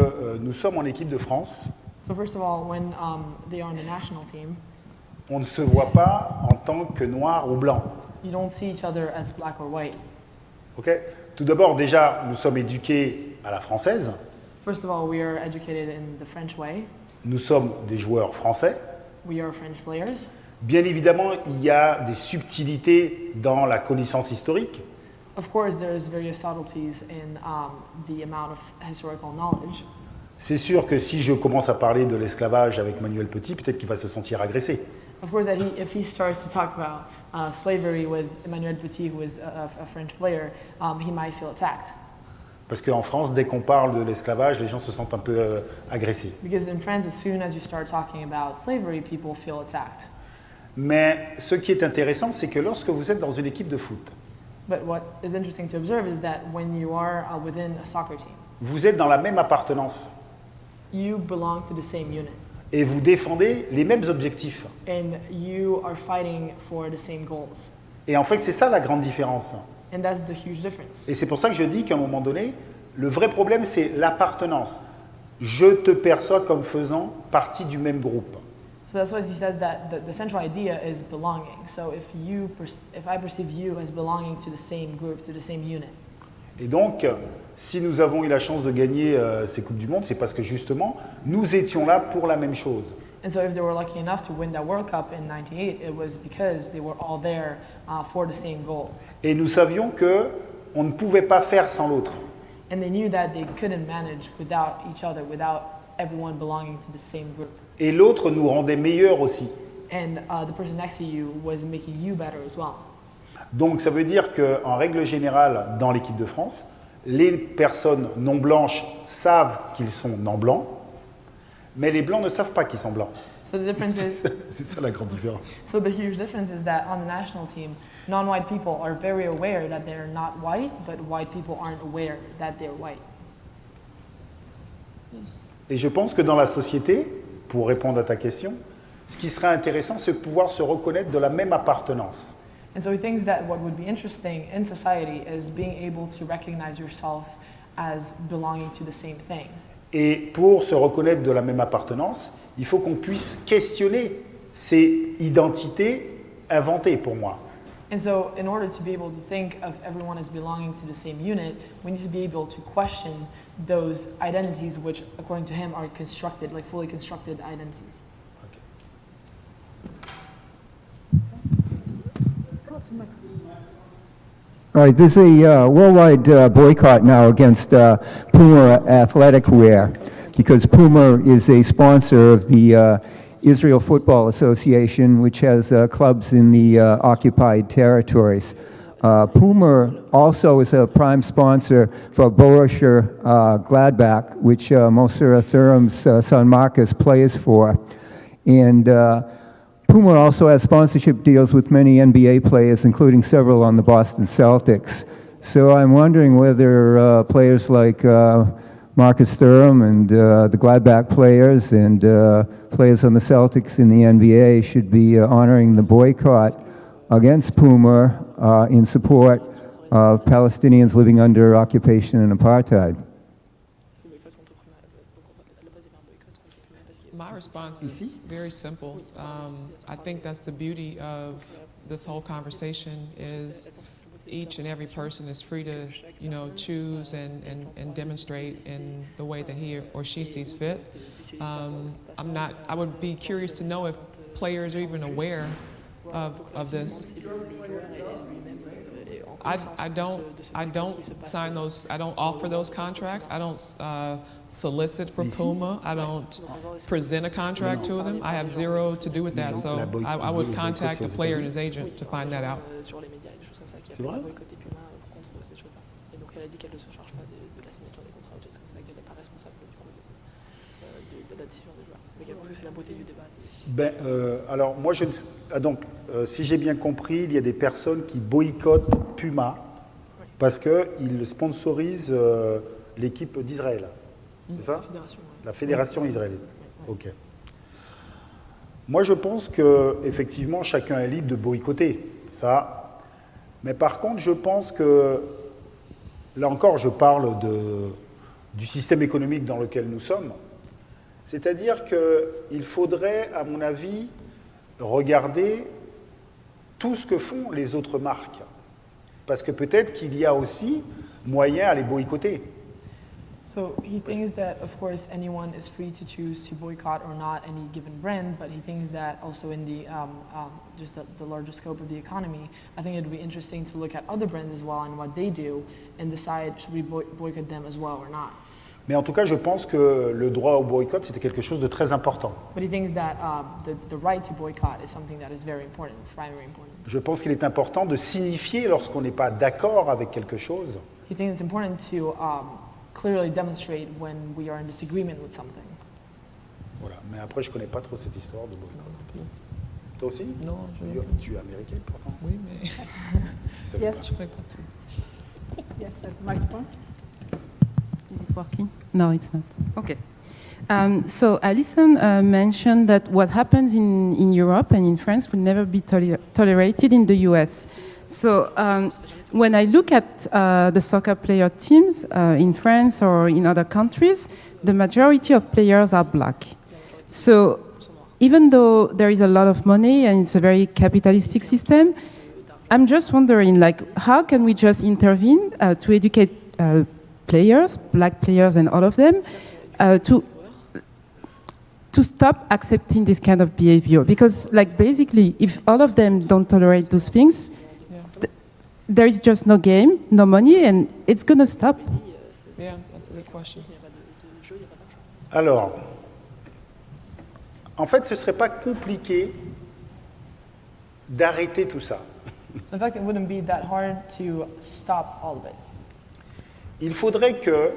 nous sommes en équipe de France, So first of all, when they are on the national team, on ne se voit pas en tant que noir ou blanc. you don't see each other as black or white. Ok. Tout d'abord, déjà, nous sommes éduqués à la française. First of all, we are educated in the French way. Nous sommes des joueurs français. We are French players. Bien évidemment, il y a des subtilités dans la connaissance historique. Of course, there's various subtleties in the amount of historical knowledge. C'est sûr que si je commence à parler de l'esclavage avec Manuel Petit, peut-être qu'il va se sentir agressé. Of course, that if he starts to talk about slavery with Emmanuel Petit, who is a French player, he might feel attacked. Parce qu'en France, dès qu'on parle de l'esclavage, les gens se sentent un peu agressés. Because in France, as soon as you start talking about slavery, people feel attacked. Mais ce qui est intéressant, c'est que lorsque vous êtes dans une équipe de foot, But what is interesting to observe is that when you are within a soccer team, vous êtes dans la même appartenance you belong to the same unit, et vous défendez les mêmes objectifs. and you are fighting for the same goals. Et en fait, c'est ça la grande différence. And that's the huge difference. Et c'est pour ça que je dis qu'à un moment donné, le vrai problème, c'est l'appartenance. Je te perçois comme faisant partie du même groupe. So that's why he says that the central idea is belonging. So if I perceive you as belonging to the same group, to the same unit. Et donc, si nous avons eu la chance de gagner ces Coupes du Monde, c'est parce que justement, nous étions là pour la même chose. And so if they were lucky enough to win that World Cup in '98, it was because they were all there for the same goal. Et nous savions que on ne pouvait pas faire sans l'autre. And they knew that they couldn't manage without each other, without everyone belonging to the same group. Et l'autre nous rendait meilleurs aussi. And the person next to you was making you better as well. Donc ça veut dire qu'en règle générale, dans l'équipe de France, les personnes non blanches savent qu'ils sont non blancs, mais les blancs ne savent pas qu'ils sont blancs. So the difference is, C'est ça la grande différence. so the huge difference is that on the national team, non-white people are very aware that they're not white, but white people aren't aware that they're white. Et je pense que dans la société, pour répondre à ta question, ce qui serait intéressant, c'est de pouvoir se reconnaître de la même appartenance. And so he thinks that what would be interesting in society is being able to recognize yourself as belonging to the same thing. Et pour se reconnaître de la même appartenance, il faut qu'on puisse questionner ces identités inventées pour moi. And so in order to be able to think of everyone as belonging to the same unit, we need to be able to question those identities which, according to him, are constructed, like fully constructed identities. All right, there's a worldwide boycott now against Puma athletic wear because Puma is a sponsor of the Israel Football Association, which has clubs in the occupied territories. Puma also is a prime sponsor for Borussia Gladbach, which Mosera Thurum's son Marcus plays for. And Puma also has sponsorship deals with many NBA players, including several on the Boston Celtics. So I'm wondering whether players like Marcus Thurum and the Gladbach players and players on the Celtics in the NBA should be honoring the boycott against Puma in support of Palestinians living under occupation and apartheid. My response is very simple. I think that's the beauty of this whole conversation is each and every person is free to, choose and demonstrate in the way that he or she sees fit. I would be curious to know if players are even aware of this. I don't sign those, I don't offer those contracts. I don't solicit for Puma. I don't present a contract to them. I have zero to do with that. So I would contact the player and his agent to find that out. C'est vrai? Alors moi, si j'ai bien compris, il y a des personnes qui boycottent Puma parce qu'ils sponsorisent l'équipe d'Israël. C'est ça? La fédération israélienne. Ok. Moi, je pense que effectivement, chacun est libre de boycotter ça. Mais par contre, je pense que là encore, je parle du système économique dans lequel nous sommes. C'est-à-dire qu'il faudrait, à mon avis, regarder tout ce que font les autres marques. Parce que peut-être qu'il y a aussi moyen à les boycotter. So he thinks that, of course, anyone is free to choose to boycott or not any given brand, but he thinks that also in the just the larger scope of the economy, I think it would be interesting to look at other brands as well and what they do and decide should we boycott them as well or not. Mais en tout cas, je pense que le droit au boycott, c'était quelque chose de très important. But he thinks that the right to boycott is something that is very important, very important. Je pense qu'il est important de signifier lorsqu'on n'est pas d'accord avec quelque chose. He thinks it's important to clearly demonstrate when we are in disagreement with something. Voilà. Mais après, je ne connais pas trop cette histoire de boycott. Toi aussi? Non, Tu es américaine pourtant. oui, mais C'est Yes. pas- je ne connais pas tout. Yes, microphone. Is it working? No, it's not. Okay. So Alison mentioned that what happens in Europe and in France will never be tolerated in the US. So when I look at the soccer player teams in France or in other countries, the majority of players are black. So even though there is a lot of money and it's a very capitalistic system, I'm just wondering, like, how can we just intervene to educate players, black players and all of them, to stop accepting this kind of behavior? Because, like, basically, if all of them don't tolerate those things, there is just no game, no money, and it's going to stop. Yeah, that's a good question. Alors, en fait, ce ne serait pas compliqué d'arrêter tout ça. So in fact, it wouldn't be that hard to stop all of it. Il faudrait que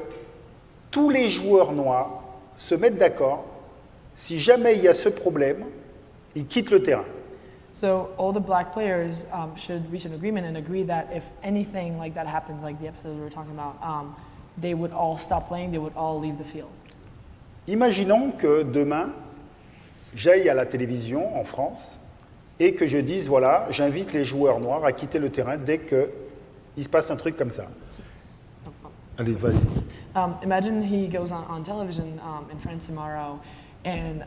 tous les joueurs noirs se mettent d'accord. Si jamais il y a ce problème, ils quittent le terrain. So all the black players should reach an agreement and agree that if anything like that happens, like the episode we were talking about, they would all stop playing, they would all leave the field. Imaginons que demain, j'aille à la télévision en France et que je dise, voilà, j'invite les joueurs noirs à quitter le terrain dès qu'il se passe un truc comme ça. Allez, vas-y. Imagine he goes on television in France tomorrow and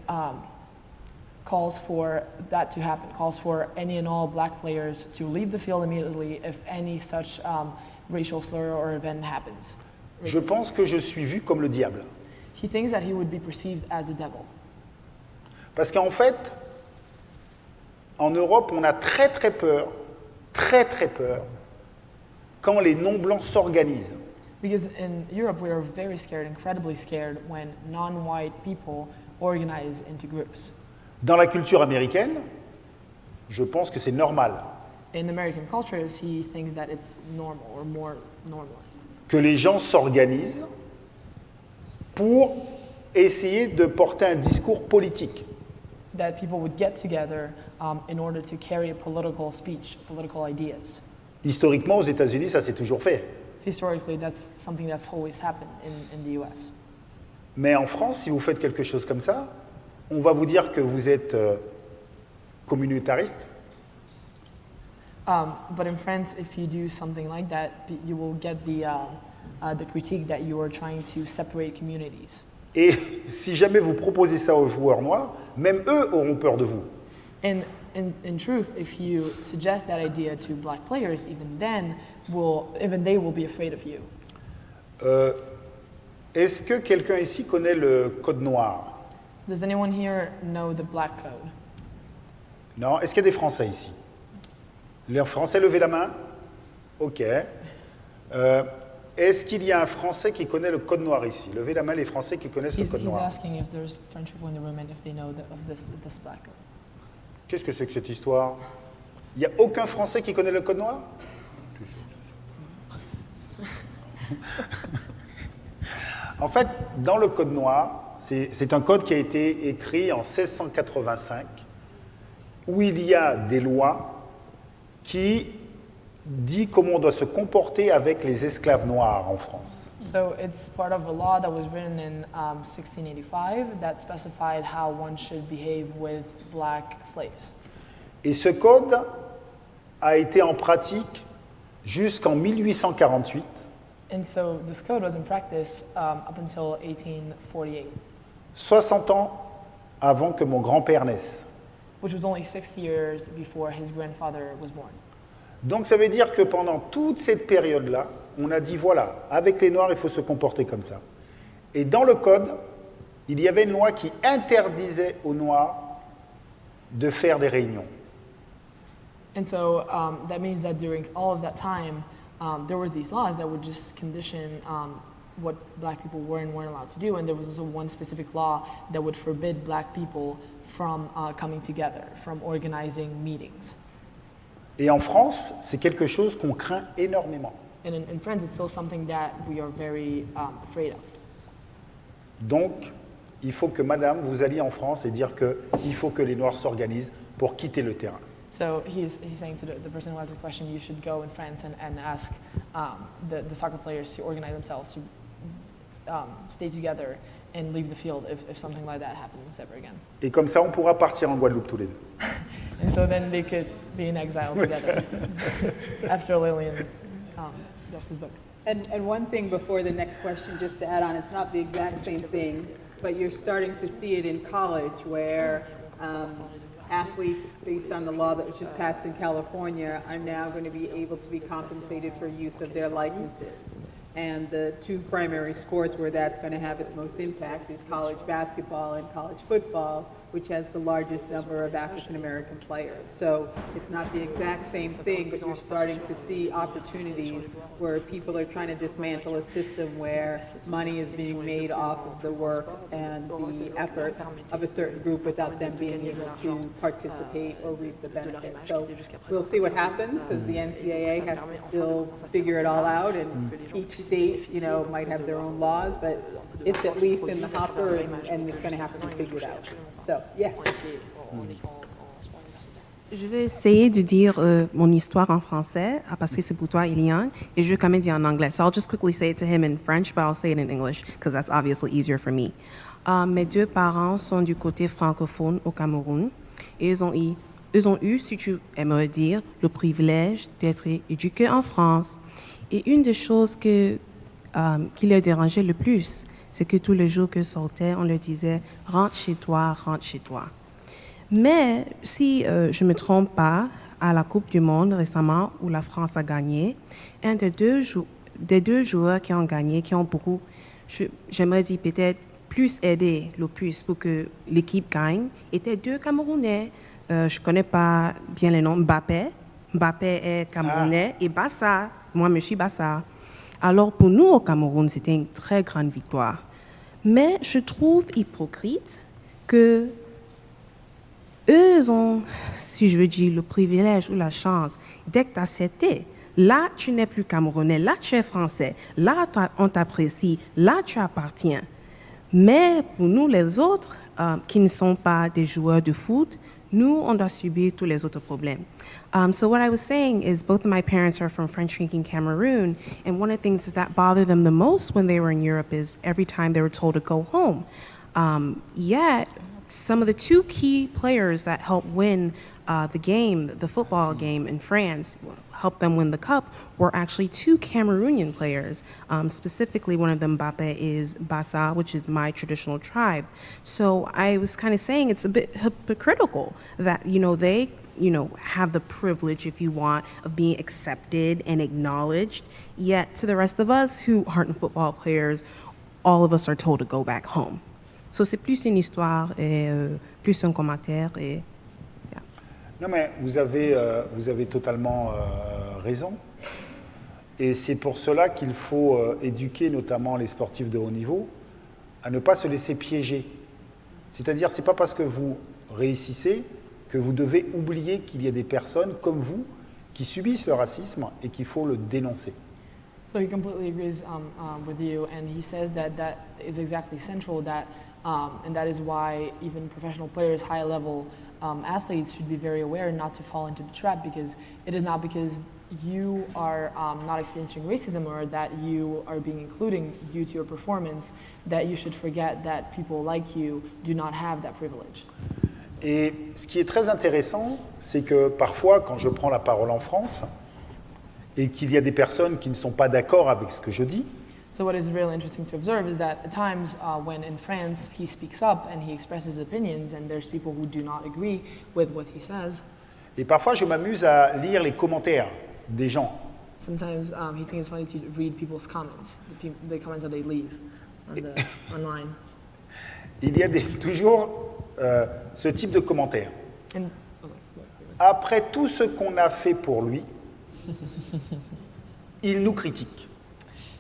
calls for that to happen, calls for any and all black players to leave the field immediately if any such racial slur or event happens. Je pense que je suis vu comme le diable. He thinks that he would be perceived as a devil. Parce qu'en fait, en Europe, on a très très peur quand les non-blancs s'organisent. Because in Europe, we are very scared, incredibly scared, when non-white people organize into groups. Dans la culture américaine, je pense que c'est normal In American cultures, he thinks that it's normal or more normalized. que les gens s'organisent pour essayer de porter un discours politique. That people would get together in order to carry a political speech, political ideas. Historiquement, aux États-Unis, ça s'est toujours fait. Historically, that's something that's always happened in the US. Mais en France, si vous faites quelque chose comme ça, on va vous dire que vous êtes communautariste. But in France, if you do something like that, you will get the critique that you are trying to separate communities. Et si jamais vous proposez ça aux joueurs noirs, même eux auront peur de vous. And in truth, if you suggest that idea to black players, even they will be afraid of you. Est-ce que quelqu'un ici connaît le code noir? Does anyone here know the black code? Non? Est-ce qu'il y a des Français ici? Les Français, levez la main. OK. Est-ce qu'il y a un Français qui connaît le code noir ici? Levez la main les Français qui connaissent le code He's noir. asking if there's French people in the room and if they know of this black code. Qu'est-ce que c'est que cette histoire? Il n'y a aucun Français qui connaît le code noir? En fait, dans le code noir, c'est un code qui a été écrit en 1685, où il y a des lois qui disent comment on doit se comporter avec les esclaves noirs en France. So it's part of a law that was written in 1685 that specified how one should behave with black slaves. Et ce code a été en pratique jusqu'en 1848. And so this code was in practice up until 1848, 60 ans avant que mon grand-père naisse. which was only 6 years before his grandfather was born. Donc ça veut dire que pendant toute cette période-là, on a dit voilà, avec les Noirs, il faut se comporter comme ça. Et dans le code, il y avait une loi qui interdisait aux Noirs de faire des réunions. And so that means that during all of that time, there were these laws that would just condition what black people were and weren't allowed to do. And there was also one specific law that would forbid black people from coming together, from organizing meetings. Et en France, c'est quelque chose qu'on craint énormément. And in France, it's still something that we are very afraid of. Donc, il faut que madame, vous alliez en France et dire qu'il faut que les Noirs s'organisent pour quitter le terrain. So he's saying to the person who has a question, you should go in France and ask the soccer players to organize themselves, to stay together and leave the field if something like that happens ever again. Et comme ça, on pourra partir en Guadeloupe tous les deux. And so then they could be in exile together after Lillian does his book. And one thing before the next question, just to add on, it's not the exact same thing, but you're starting to see it in college where athletes, based on the law that was just passed in California, are now going to be able to be compensated for use of their likenesses. And the two primary sports where that's going to have its most impact is college basketball and college football, which has the largest number of African American players. So it's not the exact same thing, but you're starting to see opportunities where people are trying to dismantle a system where money is being made off of the work and the effort of a certain group without them being able to participate or reap the benefits. So we'll see what happens, because the NCAA has to still figure it all out, and each state, you know, might have their own laws, but it's at least in the hopper, and it's going to have to be figured out. So, yeah. Je vais essayer de dire mon histoire en français, parce que c'est pour toi, Eliane, et je vais quand même dire en anglais. So I'll just quickly say it to him in French, but I'll say it in English, because that's obviously easier for me. Mes deux parents sont du côté francophone au Cameroun, et ils ont eu, si tu aimerais dire, le privilège d'être éduqués en France. Et une des choses qui les dérangeait le plus, c'est que tous les jours que sortaient, on leur disait « rentre chez toi, rentre chez toi ». Mais si je ne me trompe pas, à la Coupe du Monde récemment, où la France a gagné, un des deux joueurs qui ont gagné, qui ont beaucoup, j'aimerais dire peut-être plus aidé le plus pour que l'équipe gagne, étaient deux Camerounais. Je ne connais pas bien les noms. Mbappé est Camerounais, et Bassa, moi je suis Bassa. Alors pour nous au Cameroun, c'était une très grande victoire. Mais je trouve hypocrite que eux ont, si je veux dire, le privilège ou la chance d'être acceptés. Là, tu n'es plus Camerounais, là, tu es Français, là, on t'apprécie, là, tu appartiens. Mais pour nous, les autres, qui ne sont pas des joueurs de foot, nous, on doit subir tous les autres problèmes. So what I was saying is both of my parents are from French-speaking Cameroon, and one of the things that bothered them the most when they were in Europe is every time they were told to go home. Yet, some of the two key players that helped win the football game in France, helped them win the cup, were actually two Cameroonian players. Specifically, one of them, Mbappé, is Bassa, which is my traditional tribe. So I was kind of saying it's a bit hypocritical that, they, have the privilege, if you want, of being accepted and acknowledged. Yet to the rest of us who aren't football players, all of us are told to go back home. So c'est plus une histoire et plus un commentaire et yeah. Non mais vous avez totalement raison. Et c'est pour cela qu'il faut éduquer notamment les sportifs de haut niveau à ne pas se laisser piéger. C'est-à-dire, c'est pas parce que vous réussissez que vous devez oublier qu'il y a des personnes comme vous qui subissent le racisme et qu'il faut le dénoncer. So he completely agrees with you, and he says that is exactly central, and that is why even professional players, high-level athletes, should be very aware not to fall into the trap, because it is not because you are not experiencing racism or that you are being included due to your performance that you should forget that people like you do not have that privilege. Et ce qui est très intéressant, c'est que parfois, quand je prends la parole en France, et qu'il y a des personnes qui ne sont pas d'accord avec ce que je dis. So what is really interesting to observe is that at times when in France he speaks up and he expresses opinions and there's people who do not agree with what he says. Et parfois, je m'amuse à lire les commentaires des gens. Sometimes he thinks it's funny to read people's comments, the comments that they leave online. Il y a toujours ce type de commentaires. And, Après tout ce qu'on a fait pour lui, il nous critique.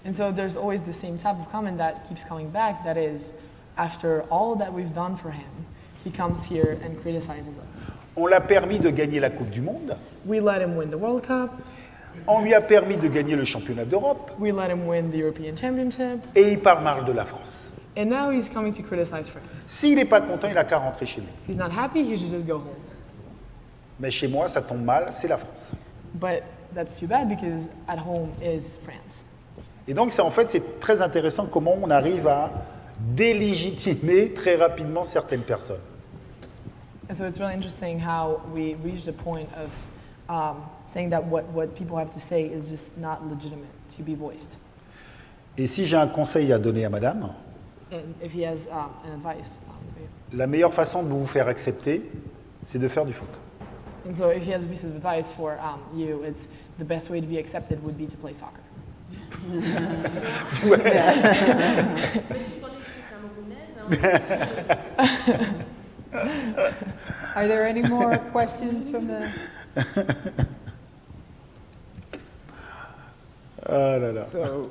And so there's always the same type of comment that keeps coming back, that is, after all that we've done for him, he comes here and criticizes us. On l'a permis de gagner la Coupe du Monde. We let him win the World Cup. On lui a permis de gagner le championnat d'Europe. We let him win the European Championship. Et il parle mal de la France. And now he's coming to criticize France. S'il n'est pas content, il n'a qu'à rentrer chez lui. If he's not happy, he should just go home. Mais chez moi, ça tombe mal, c'est la France. But that's too bad because at home is France. Et donc, en fait, c'est très intéressant comment on arrive à délégitimer très rapidement certaines personnes. And so it's really interesting how we reach the point of saying that what people have to say is just not legitimate to be voiced. Et si j'ai un conseil à donner à madame, And if he has an advice, la meilleure façon de vous faire accepter, c'est de faire du foot. and so if he has a piece of advice for you, it's the best way to be accepted would be to play soccer. Are there any more questions from the? Ah là là. So,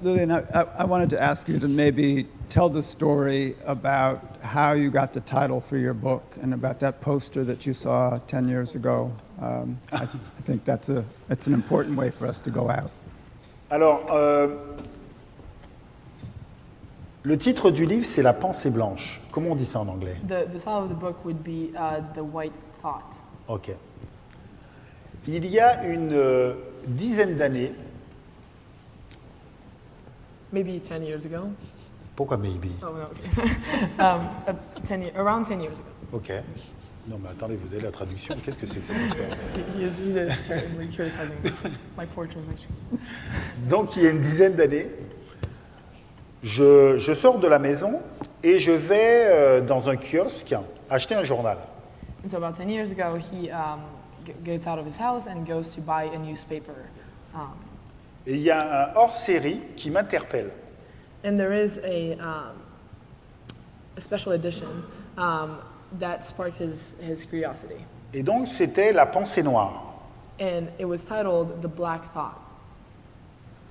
Lillian, I wanted to ask you to maybe tell the story about how you got the title for your book and about that poster that you saw 10 years ago. I think it's an important way for us to go out. Alors, le titre du livre, c'est La pensée blanche. Comment on dit ça en anglais? The title of the book would be The White Thought. Ok. Il y a une dizaine d'années, Maybe 10 years ago. pourquoi maybe? Oh, no, okay. Around 10 years ago. Ok. Non mais attendez, vous avez la traduction, qu'est-ce que c'est que cette histoire? He is currently criticizing my poor translation. Donc il y a une dizaine d'années, je sors de la maison et je vais dans un kiosque acheter un journal. And so about 10 years ago, he gets out of his house and goes to buy a newspaper. Et il y a un hors-série qui m'interpelle. And there is a special edition that sparked his curiosity. Et donc c'était La pensée noire. And it was titled The Black Thought.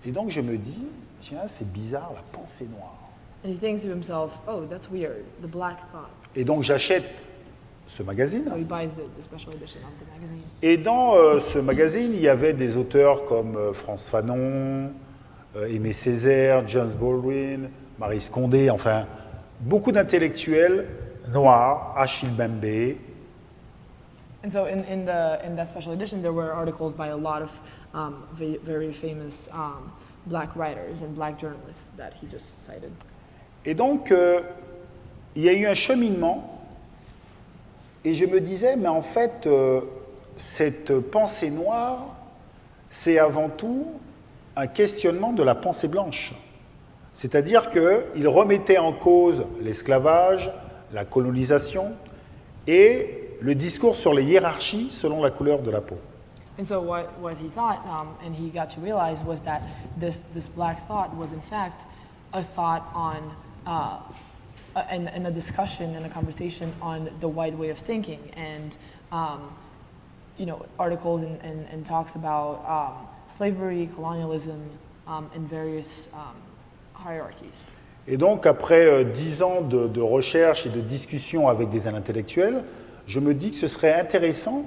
Et donc je me dis, tiens, c'est bizarre, La pensée noire. And he thinks to himself, oh, that's weird, The Black Thought. Et donc j'achète ce magazine. So he buys the special edition of the magazine. Et dans ce magazine, il y avait des auteurs comme Frantz Fanon, Aimé Césaire, James Baldwin, Maryse Condé, enfin, beaucoup d'intellectuels noirs, Achille Mbembe. And so in that special edition, there were articles by a lot of very famous black writers and black journalists that he just cited. Et donc, il y a eu un cheminement, et je me disais, mais en fait, cette pensée noire, c'est avant tout un questionnement de la pensée blanche. C'est-à-dire qu'il remettait en cause l'esclavage, la colonisation et le discours sur les hiérarchies selon la couleur de la peau. And so what he thought, and he got to realize, was that this black thought was in fact a thought on, and a discussion and a conversation on the white way of thinking, and articles and talks about slavery, colonialism, and various hierarchies. Et donc, après 10 ans de recherche et de discussion avec des intellectuels, je me dis que ce serait intéressant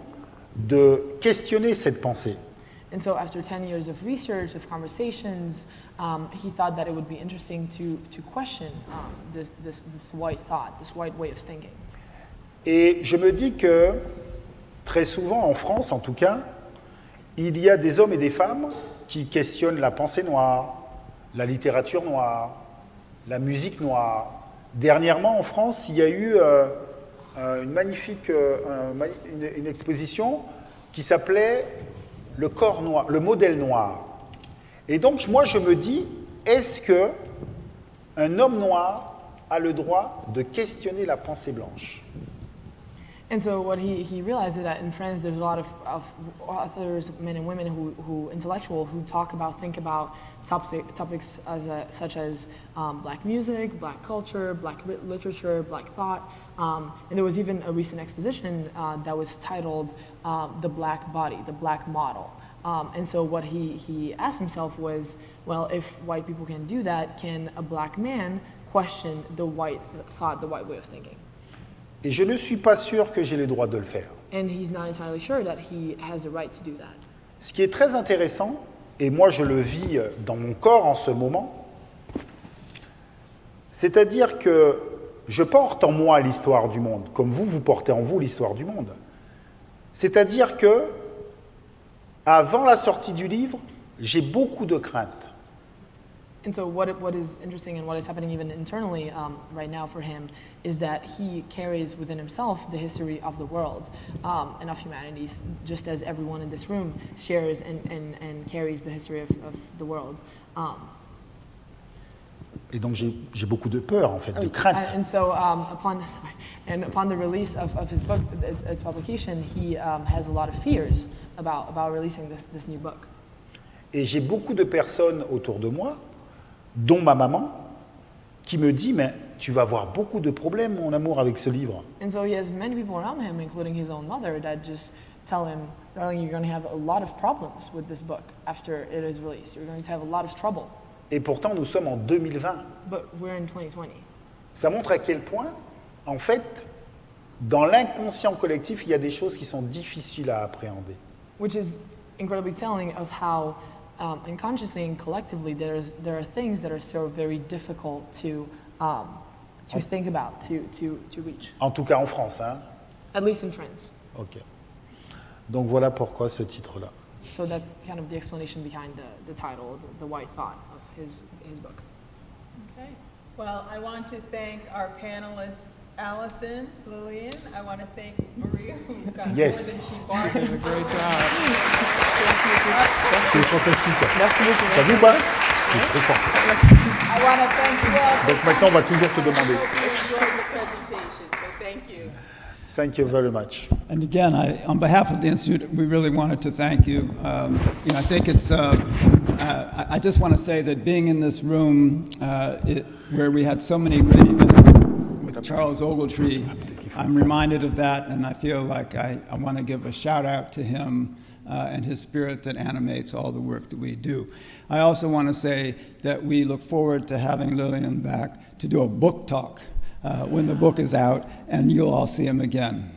de questionner cette pensée. And so after 10 years of research, of conversations, he thought that it would be interesting to question this white thought, this white way of thinking. Et je me dis que très souvent, en France en tout cas, il y a des hommes et des femmes qui questionnent la pensée noire, la littérature noire, la musique noire. Dernièrement, en France, il y a eu une magnifique une exposition qui s'appelait le corps noir, le modèle noir. Et donc, moi, je me dis, est-ce que un homme noir a le droit de questionner la pensée blanche? And so what he realized is that in France there's a lot of authors, men and women who intellectuals who think about topics such as black music, black culture, black literature, black thought. And there was even a recent exposition that was titled The Black Body, the Black Model. And so what he asked himself was, well, if white people can do that, can a black man question the white thought, the white way of thinking? Et je ne suis pas sûr que j'ai le droit de le faire. And he's not entirely sure that he has a right to do that. Ce qui est très intéressant, et moi je le vis dans mon corps en ce moment, c'est-à-dire que je porte en moi l'histoire du monde, comme vous portez en vous l'histoire du monde. C'est-à-dire que, avant la sortie du livre, j'ai beaucoup de craintes. And so what is interesting and what is happening even internally right now for him is that he carries within himself the history of the world and of humanity, just as everyone in this room shares and carries the history of the world. Et donc j'ai beaucoup de peur, en fait, de crainte. And so upon the release of his book, its publication, he has a lot of fears about releasing this new book. Et j'ai beaucoup de personnes autour de moi, dont ma maman, qui me dit, mais tu vas avoir beaucoup de problèmes, mon amour, avec ce livre. And so he has many people around him, including his own mother, that just tell him, darling, you're going to have a lot of problems with this book after it is released. You're going to have a lot of trouble. Et pourtant, nous sommes en 2020. But we're in 2020. Ça montre à quel point, en fait, dans l'inconscient collectif, il y a des choses qui sont difficiles à appréhender. Which is incredibly telling of how unconsciously and collectively there are things that are so very difficult to think about, to reach. En tout cas en France, hein? At least in France. Ok. Donc voilà pourquoi ce titre-là. So that's kind of the explanation behind the title, the white thought of his book. Okay. Well, I want to thank our panelists, Allison, Lillian. I want to thank Maria, who got more than she bargained. Did a great job. C'est fantastique. Merci beaucoup. T'as vu ou pas? C'est très fort. I want to thank you all. Donc maintenant, on va toujours te demander. I hope you enjoyed the presentation, so thank you. Thank you very much. And again, on behalf of the Institute, we really wanted to thank you. I think it's, I just want to say that being in this room where we had so many great events with Charles Ogletree, I'm reminded of that, and I feel like I want to give a shout out to him and his spirit that animates all the work that we do. I also want to say that we look forward to having Lillian back to do a book talk when the book is out, and you'll all see him again.